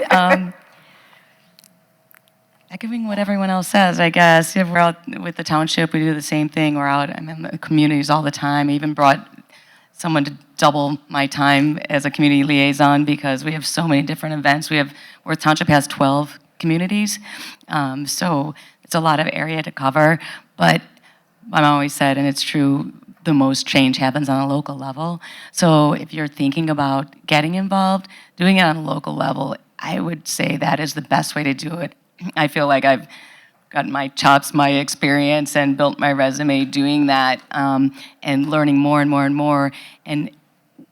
echoing what everyone else says, I guess. If we're out with the township, we do the same thing. We're out in the communities all the time. I even brought someone to double my time as a community liaison because we have so many different events. Worth Township has 12 communities, so it's a lot of area to cover. But I've always said, and it's true, the most change happens on a local level. So if you're thinking about getting involved, doing it on a local level, I would say that is the best way to do it. I feel like I've gotten my chops, my experience, and built my resume doing that, and learning more and more and more. And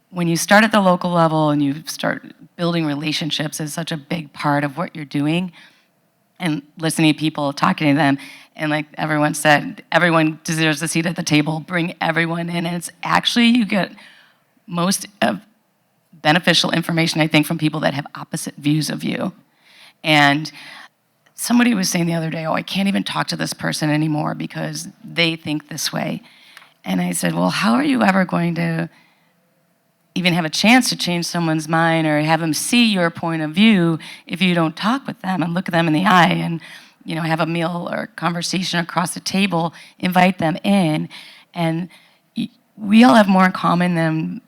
when you start at the local level and you start building relationships is such a big part of what you're doing, and listening to people, talking to them, and like everyone said, everyone deserves a seat at the table. Bring everyone in, and it's actually, you get most of beneficial information, I think, from people that have opposite views of you. And somebody was saying the other day, I can't even talk to this person anymore because they think this way. And I said, well, how are you ever going to even have a chance to change someone's mind or have them see your point of view if you don't talk with them and look at them in the eye and have a meal or conversation across the table, invite them in. And we all have more in common than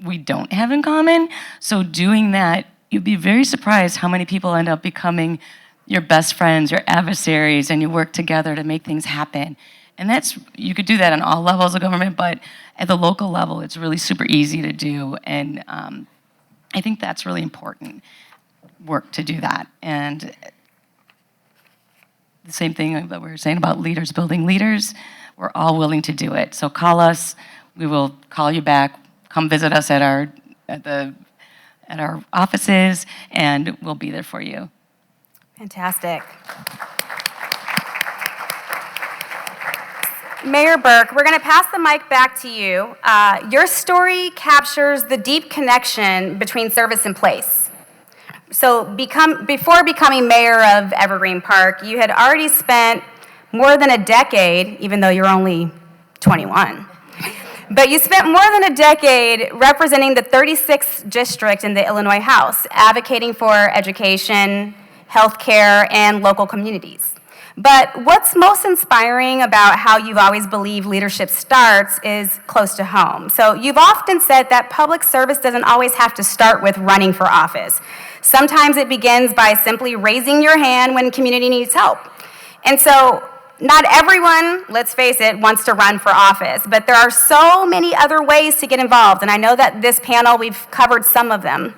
we don't have in common. So doing that, you'd be very surprised how many people end up becoming your best friends, your adversaries, and you work together to make things happen. And you could do that on all levels of government, but at the local level, it's really super easy to do. And I think that's really important work to do that. And the same thing that we were saying about leaders building leaders, we're all willing to do it. So call us, we will call you back, come visit us at our offices, and we'll be there for you. Fantastic. Mayor Burke, we're going to pass the mic back to you. Your story captures the deep connection between service and place. So before becoming mayor of Evergreen Park, you had already spent more than a decade, even though you're only 21, but you spent more than a decade representing the 36th district in the Illinois House, advocating for education, healthcare, and local communities. But what's most inspiring about how you've always believed leadership starts is close to home. So you've often said that public service doesn't always have to start with running for office. Sometimes it begins by simply raising your hand when community needs help. And so not everyone, let's face it, wants to run for office, but there are so many other ways to get involved, and I know that this panel, we've covered some of them.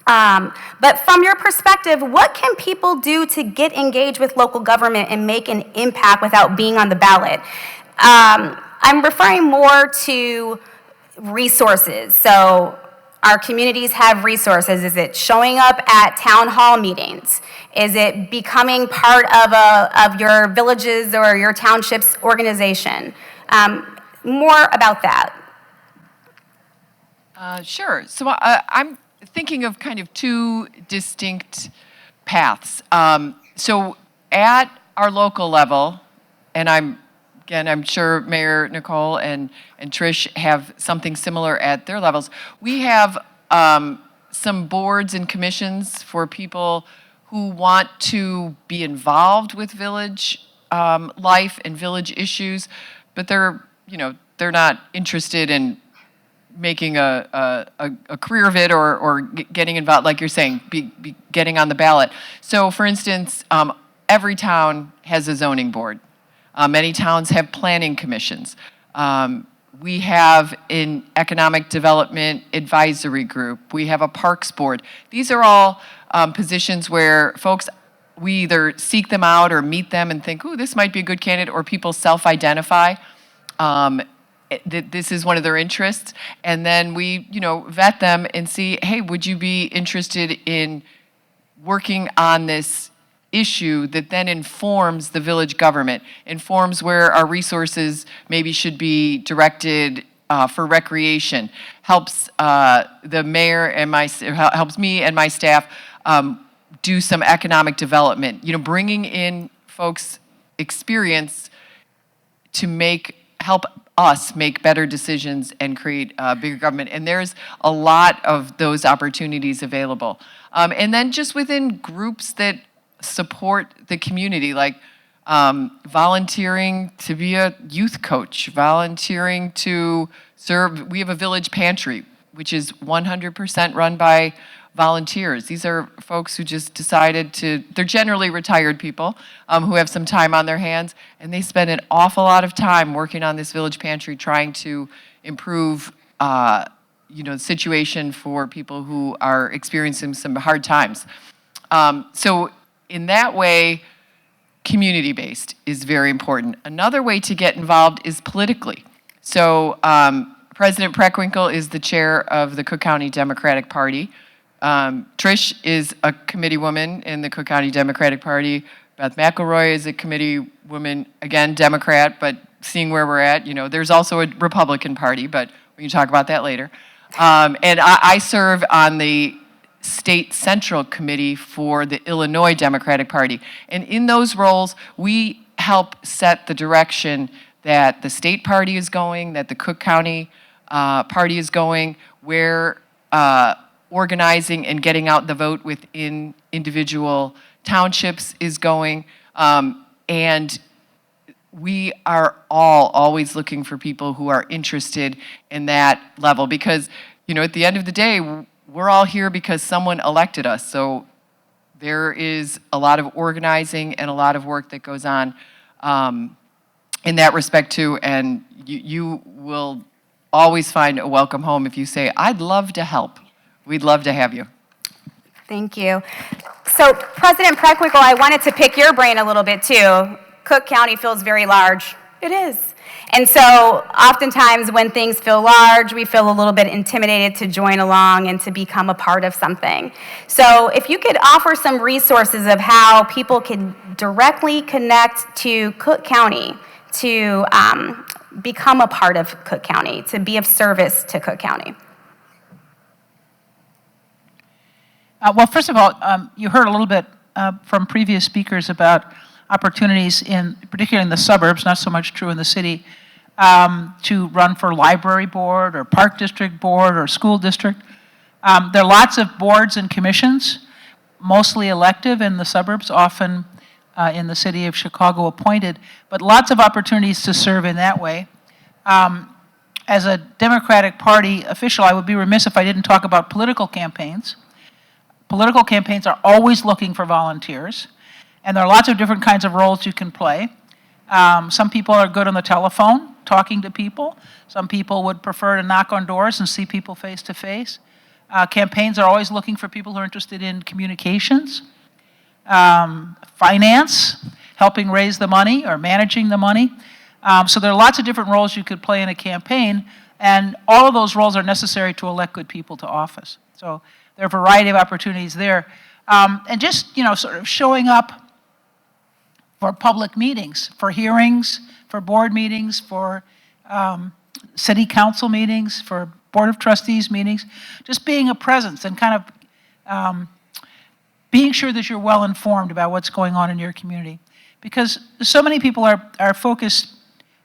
But from your perspective, what can people do to get engaged with local government and make an impact without being on the ballot? I'm referring more to resources. So our communities have resources. Is it showing up at town hall meetings? Is it becoming part of your villages or your township's organization? More about that. Sure. So I'm thinking of kind of two distinct paths. So at our local level, and I'm sure Mayor Nicole and Trish have something similar at their levels. We have some boards and commissions for people who want to be involved with village life and village issues, but they're not interested in making a career of it or getting involved, like you're saying, be getting on the ballot. So, for instance, every town has a zoning board. Many towns have planning commissions. We have an economic development advisory group. We have a parks board. These are all positions where folks, we either seek them out or meet them and think, ooh, this might be a good candidate, or people self-identify that this is one of their interests, and then we, vet them and see, hey, would you be interested in working on this issue that then informs the village government, informs where our resources maybe should be directed for recreation, helps the mayor and helps me and my staff do some economic development, bringing in folks' experience to help us make better decisions and create bigger government. And there's a lot of those opportunities available. And then just within groups that support the community, like volunteering to be a youth coach, volunteering to serve. We have a village pantry, which is 100% run by volunteers. These are folks who just decided they're generally retired people who have some time on their hands, and they spend an awful lot of time working on this village pantry, trying to improve the situation for people who are experiencing some hard times. So in that way, community-based is very important. Another way to get involved is politically. So President Preckwinkle is the chair of the Cook County Democratic Party. Trish is a committee woman in the Cook County Democratic Party. Beth McElroy is a committee woman, again, Democrat, but seeing where we're at, there's also a Republican Party, but we can talk about that later. And I serve on the State Central Committee for the Illinois Democratic Party. And in those roles, we help set the direction that the state party is going, that the Cook County party is going, where organizing and getting out the vote within individual townships is going. And we are all always looking for people who are interested in that level, because, at the end of the day, we're all here because someone elected us. So there is a lot of organizing and a lot of work that goes on in that respect too. And you will always find a welcome home if you say, I'd love to help. We'd love to have you. Thank you. So President Preckwinkle, I wanted to pick your brain a little bit too. Cook County feels very large. It is. And so oftentimes when things feel large, we feel a little bit intimidated to join along and to become a part of something. So if you could offer some resources of how people can directly connect to Cook County to become a part of Cook County, to be of service to Cook County. Well, first of all, you heard a little bit from previous speakers about opportunities particularly in the suburbs, not so much true in the city, to run for library board or park district board or school district. There are lots of boards and commissions, mostly elective in the suburbs, often in the city of Chicago appointed, but lots of opportunities to serve in that way. As a Democratic Party official, I would be remiss if I didn't talk about political campaigns. Political campaigns are always looking for volunteers, and there are lots of different kinds of roles you can play. Some people are good on the telephone, talking to people. Some people would prefer to knock on doors and see people face to face. Campaigns are always looking for people who are interested in communications, finance, helping raise the money or managing the money. So there are lots of different roles you could play in a campaign, and all of those roles are necessary to elect good people to office. So there are a variety of opportunities there. And just, sort of showing up for public meetings, for hearings, for board meetings, for city council meetings, for board of trustees meetings, just being a presence and kind of being sure that you're well informed about what's going on in your community. Because so many people are focused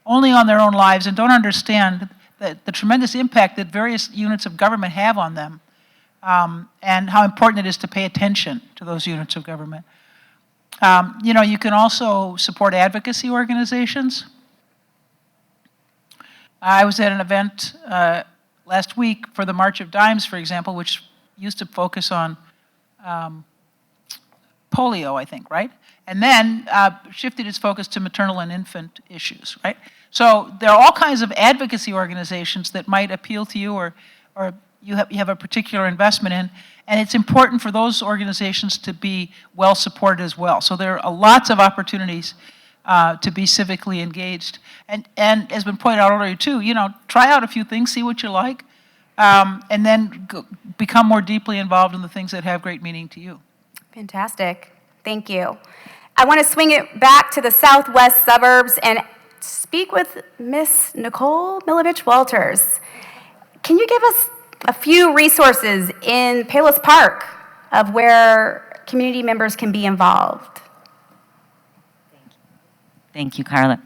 only on their own lives and don't understand the tremendous impact that various units of government have on them, and how important it is to pay attention to those units of government. You can also support advocacy organizations. I was at an event last week for the March of Dimes, for example, which used to focus on polio, I think, right? And then shifted its focus to maternal and infant issues, right? So there are all kinds of advocacy organizations that might appeal to you, or you have a particular investment in, and it's important for those organizations to be well supported as well. So there are lots of opportunities to be civically engaged. And as been pointed out earlier too, try out a few things, see what you like, and then become more deeply involved in the things that have great meaning to you. Fantastic. Thank you. I want to swing it back to the southwest suburbs and speak with Miss Nicole Milovich-Walters. Can you give us a few resources in Palos Park of where community members can be involved? Thank you, Carla.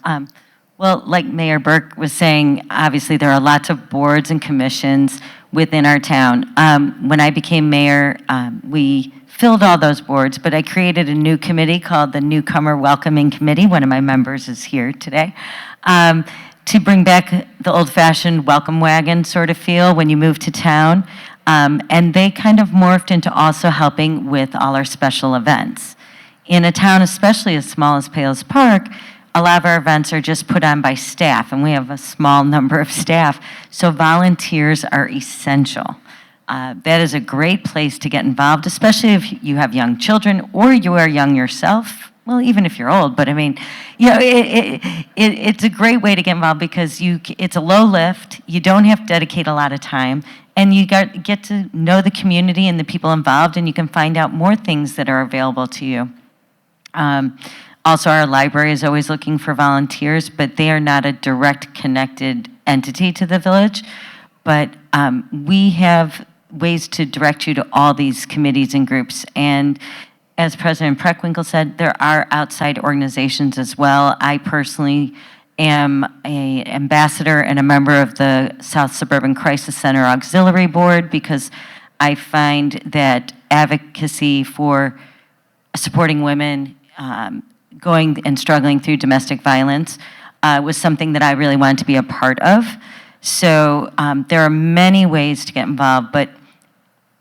Well, like Mayor Burke was saying, obviously there are lots of boards and commissions within our town. When I became mayor, we filled all those boards, but I created a new committee called the Newcomer Welcoming Committee. One of my members is here today. To bring back the old-fashioned welcome wagon sort of feel when you move to town. And they kind of morphed into also helping with all our special events. In a town, especially as small as Palos Park, a lot of our events are just put on by staff, and we have a small number of staff, so volunteers are essential. That is a great place to get involved, especially if you have young children or you are young yourself. Well, even if you're old, but I mean, it's a great way to get involved because it's a low lift, you don't have to dedicate a lot of time, and you get to know the community and the people involved, and you can find out more things that are available to you. Also, our library is always looking for volunteers, but they are not a direct connected entity to the village. But we have ways to direct you to all these committees and groups. And as President Preckwinkle said, there are outside organizations as well. I personally am an ambassador and a member of the South Suburban Crisis Center Auxiliary Board because I find that advocacy for supporting women going and struggling through domestic violence was something that I really wanted to be a part of. So there are many ways to get involved, but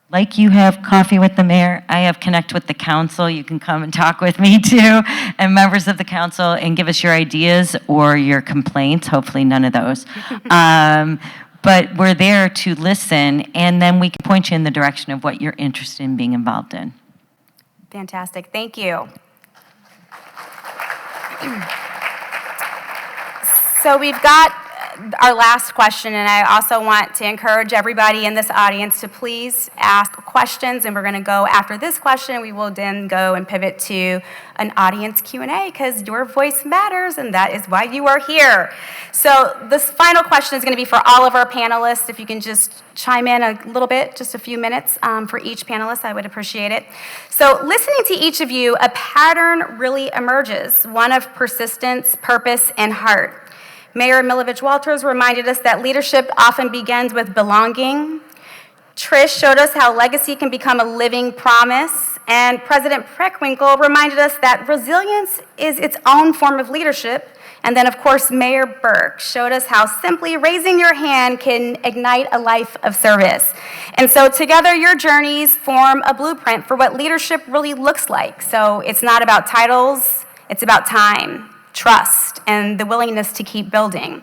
like you have coffee with the mayor, I have Connect with the Council. You can come and talk with me too, and members of the council, and give us your ideas or your complaints, hopefully none of those. But we're there to listen, and then we can point you in the direction of what you're interested in being involved in. Fantastic. Thank you. So we've got our last question, and I also want to encourage everybody in this audience to please ask questions, and we're going to go after this question. We will then go and pivot to an audience Q&A because your voice matters, and that is why you are here. So this final question is going to be for all of our panelists. If you can just chime in a little bit, just a few minutes for each panelist, I would appreciate it. So listening to each of you, a pattern really emerges, one of persistence, purpose, and heart. Mayor Milovich-Walters reminded us that leadership often begins with belonging. Trish showed us how legacy can become a living promise. and President Preckwinkle reminded us that resilience is its own form of leadership. And then, of course, Mayor Burke showed us how simply raising your hand can ignite a life of service. And so together, your journeys form a blueprint for what leadership really looks like. So it's not about titles, it's about time, trust, and the willingness to keep building.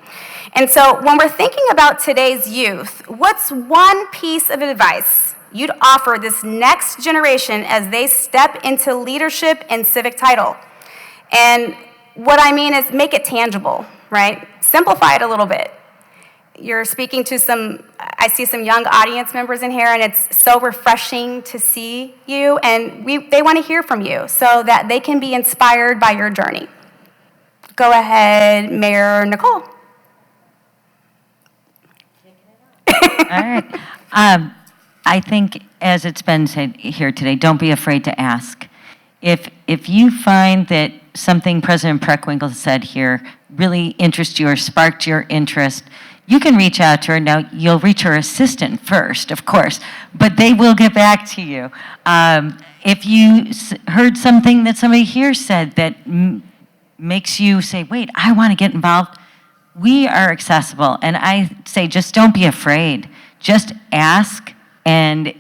And so when we're thinking about today's youth, what's one piece of advice you'd offer this next generation as they step into leadership and civic title? And what I mean is make it tangible, right? Simplify it a little bit. You're speaking to I see some young audience members in here, and it's so refreshing to see you, and they want to hear from you so that they can be inspired by your journey. Go ahead, Mayor Nicole. All right. I think, as it's been said here today, don't be afraid to ask. If you find that something President Preckwinkle said here really interests you or sparked your interest, you can reach out to her. Now, you'll reach her assistant first, of course, but they will get back to you. If you heard something that somebody here said that makes you say, wait, I want to get involved, we are accessible. And I say, just don't be afraid. Just ask, and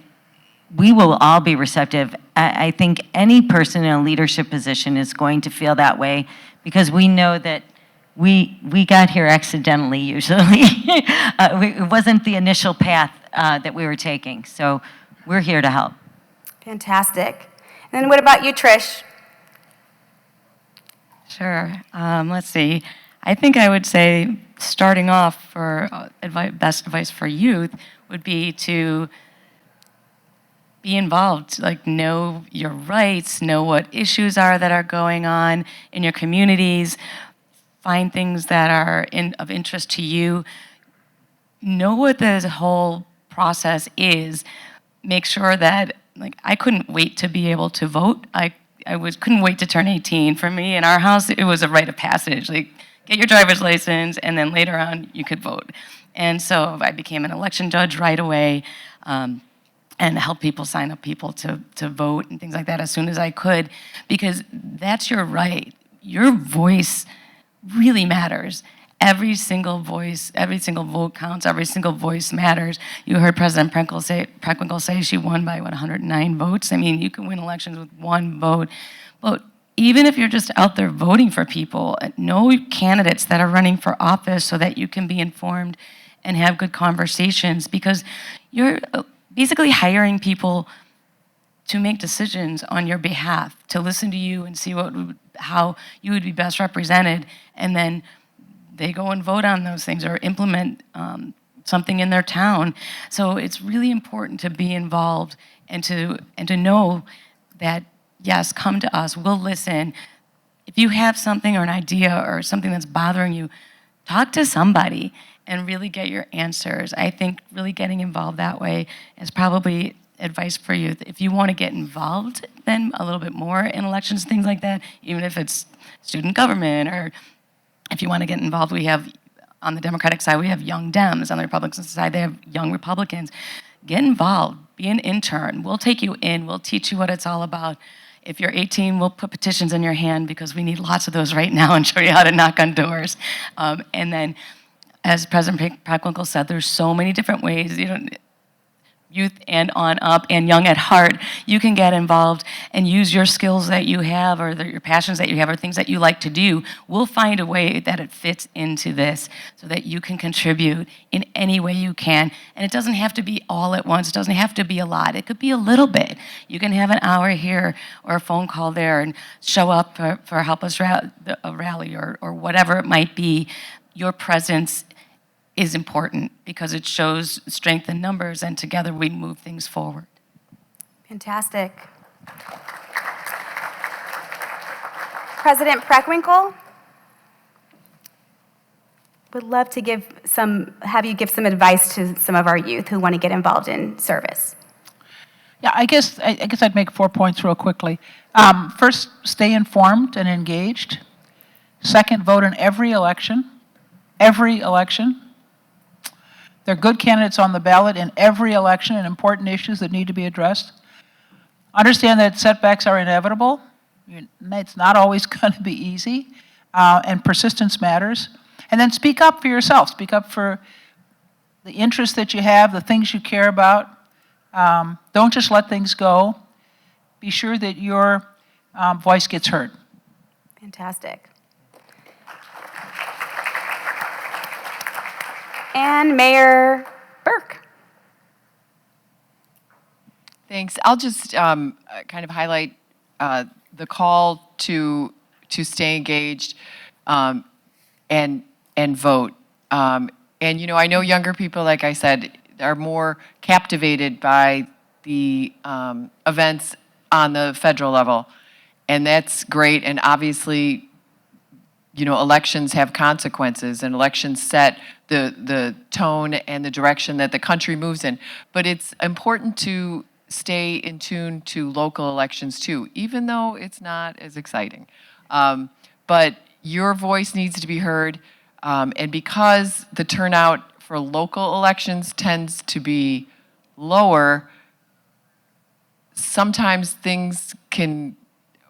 we will all be receptive. I think any person in a leadership position is going to feel that way because we know that we got here accidentally usually. It wasn't the initial path that we were taking. So we're here to help. Fantastic. And then what about you, Trish? Sure. Let's see. I think I would say starting off for best advice for youth would be to be involved, like know your rights, know what issues are that are going on in your communities, find things that are of interest to you, know what the whole process is, make sure that, like, I couldn't wait to be able to vote. I couldn't wait to turn 18. For me, in our house, it was a rite of passage, like, get your driver's license, and then later on, you could vote. And so I became an election judge right away, and help people sign up people to vote and things like that as soon as I could, because that's your right. Your voice really matters. Every single voice, every single vote counts, every single voice matters. You heard President Preckwinkle say she won by, 109 votes? I mean, you can win elections with one vote. But even if you're just out there voting for people, know candidates that are running for office so that you can be informed and have good conversations, because you're basically hiring people to make decisions on your behalf, to listen to you and see how you would be best represented, and then they go and vote on those things or implement something in their town. So it's really important to be involved and to know that, yes, come to us, we'll listen. If you have something or an idea or something that's bothering you, talk to somebody and really get your answers. I think really getting involved that way is probably advice for you. If you want to get involved then a little bit more in elections, things like that, even if it's student government, or if you want to get involved, we have, on the Democratic side, we have young Dems. On the Republican side, they have young Republicans. Get involved, be an intern. We'll take you in, we'll teach you what it's all about. If you're 18, we'll put petitions in your hand because we need lots of those right now and show you how to knock on doors. And then, as President Preckwinkle said, there's so many different ways, youth and on up and young at heart, you can get involved and use your skills that you have or your passions that you have or things that you like to do. We'll find a way that it fits into this so that you can contribute in any way you can. And it doesn't have to be all at once. It doesn't have to be a lot. It could be a little bit. You can have an hour here or a phone call there and show up for Help Us a rally or whatever it might be. Your presence is important because it shows strength in numbers, and together we move things forward. Fantastic. President Preckwinkle, would love to have you give some advice to some of our youth who want to get involved in service. Yeah, I guess I'd make 4 points real quickly. First, stay informed and engaged. Second, vote in every election. Every election. There are good candidates on the ballot in every election and important issues that need to be addressed. Understand that setbacks are inevitable. It's not always going to be easy, and persistence matters. And then speak up for yourself. Speak up for the interests that you have, the things you care about. Don't just let things go. Be sure that your voice gets heard. Fantastic. And Mayor Burke. Thanks. I'll just kind of highlight the call to stay engaged and vote. And I know younger people, like I said, are more captivated by the events on the federal level, and that's great. And obviously, elections have consequences, and elections set the tone and the direction that the country moves in. But it's important to stay in tune to local elections too, even though it's not as exciting. But your voice needs to be heard, and because the turnout for local elections tends to be lower, sometimes things can,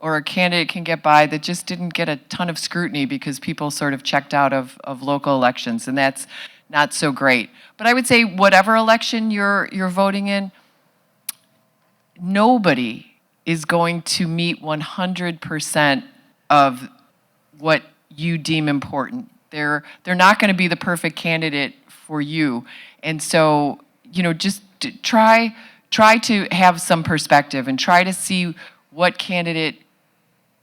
or a candidate can get by that just didn't get a ton of scrutiny because people sort of checked out of local elections, and that's not so great. But I would say whatever election you're voting in, nobody is going to meet 100% of what you deem important. They're not going to be the perfect candidate for you. And so, just try to have some perspective and try to see what candidate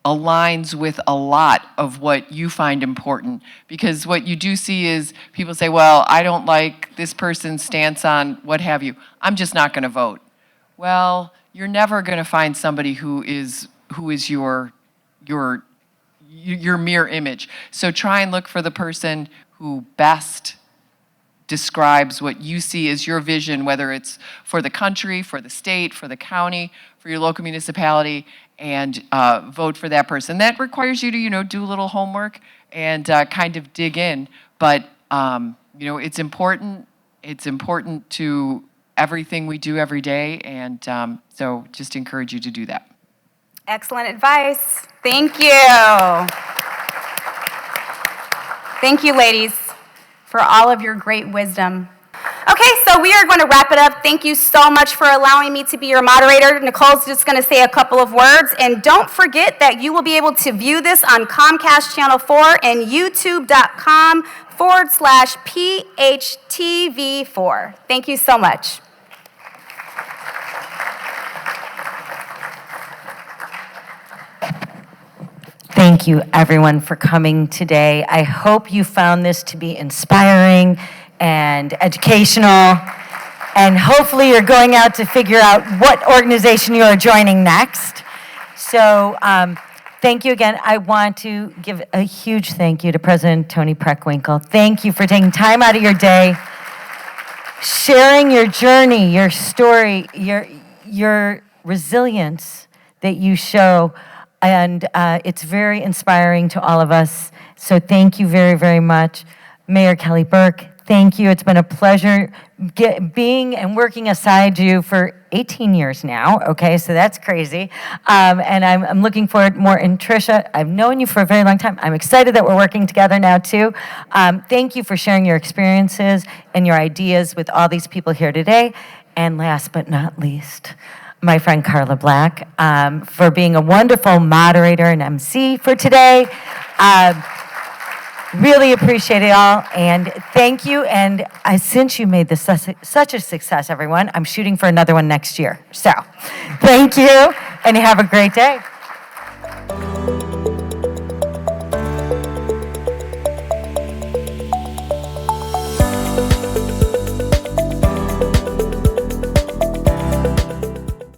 aligns with a lot of what you find important. Because what you do see is people say, well, I don't like this person's stance on what have you. I'm just not going to vote. Well, you're never going to find somebody who is your mirror image. So try and look for the person who best describes what you see as your vision, whether it's for the country, for the state, for the county, for your local municipality, and vote for that person. That requires you to, do a little homework and kind of dig in. But, it's important. It's important to everything we do every day, and so just encourage you to do that. Excellent advice. Thank you. Thank you, ladies, for all of your great wisdom. Okay, so we are going to wrap it up. Thank you so much for allowing me to be your moderator. Nicole's just going to say a couple of words. And don't forget that you will be able to view this on Comcast Channel 4 and youtube.com/PHTV4. Thank you so much. Thank you, everyone, for coming today. I hope you found this to be inspiring and educational, and hopefully you're going out to figure out what organization you are joining next. So thank you again. I want to give a huge thank you to President Toni Preckwinkle. Thank you for taking time out of your day, sharing your journey, your story, your resilience that you show. And it's very inspiring to all of us. So thank you very, very much. Mayor Kelly Burke, thank you. It's been a pleasure being and working aside you for 18 years now. Okay, so that's crazy. And I'm looking forward more. And Tricia, I've known you for a very long time. I'm excited that we're working together now too. Thank you for sharing your experiences and your ideas with all these people here today. And last but not least, my friend Carla Black, for being a wonderful moderator and MC for today. Really appreciate it all, and thank you. And since you made this such a success, everyone, I'm shooting for another one next year. So thank you, and have a great day.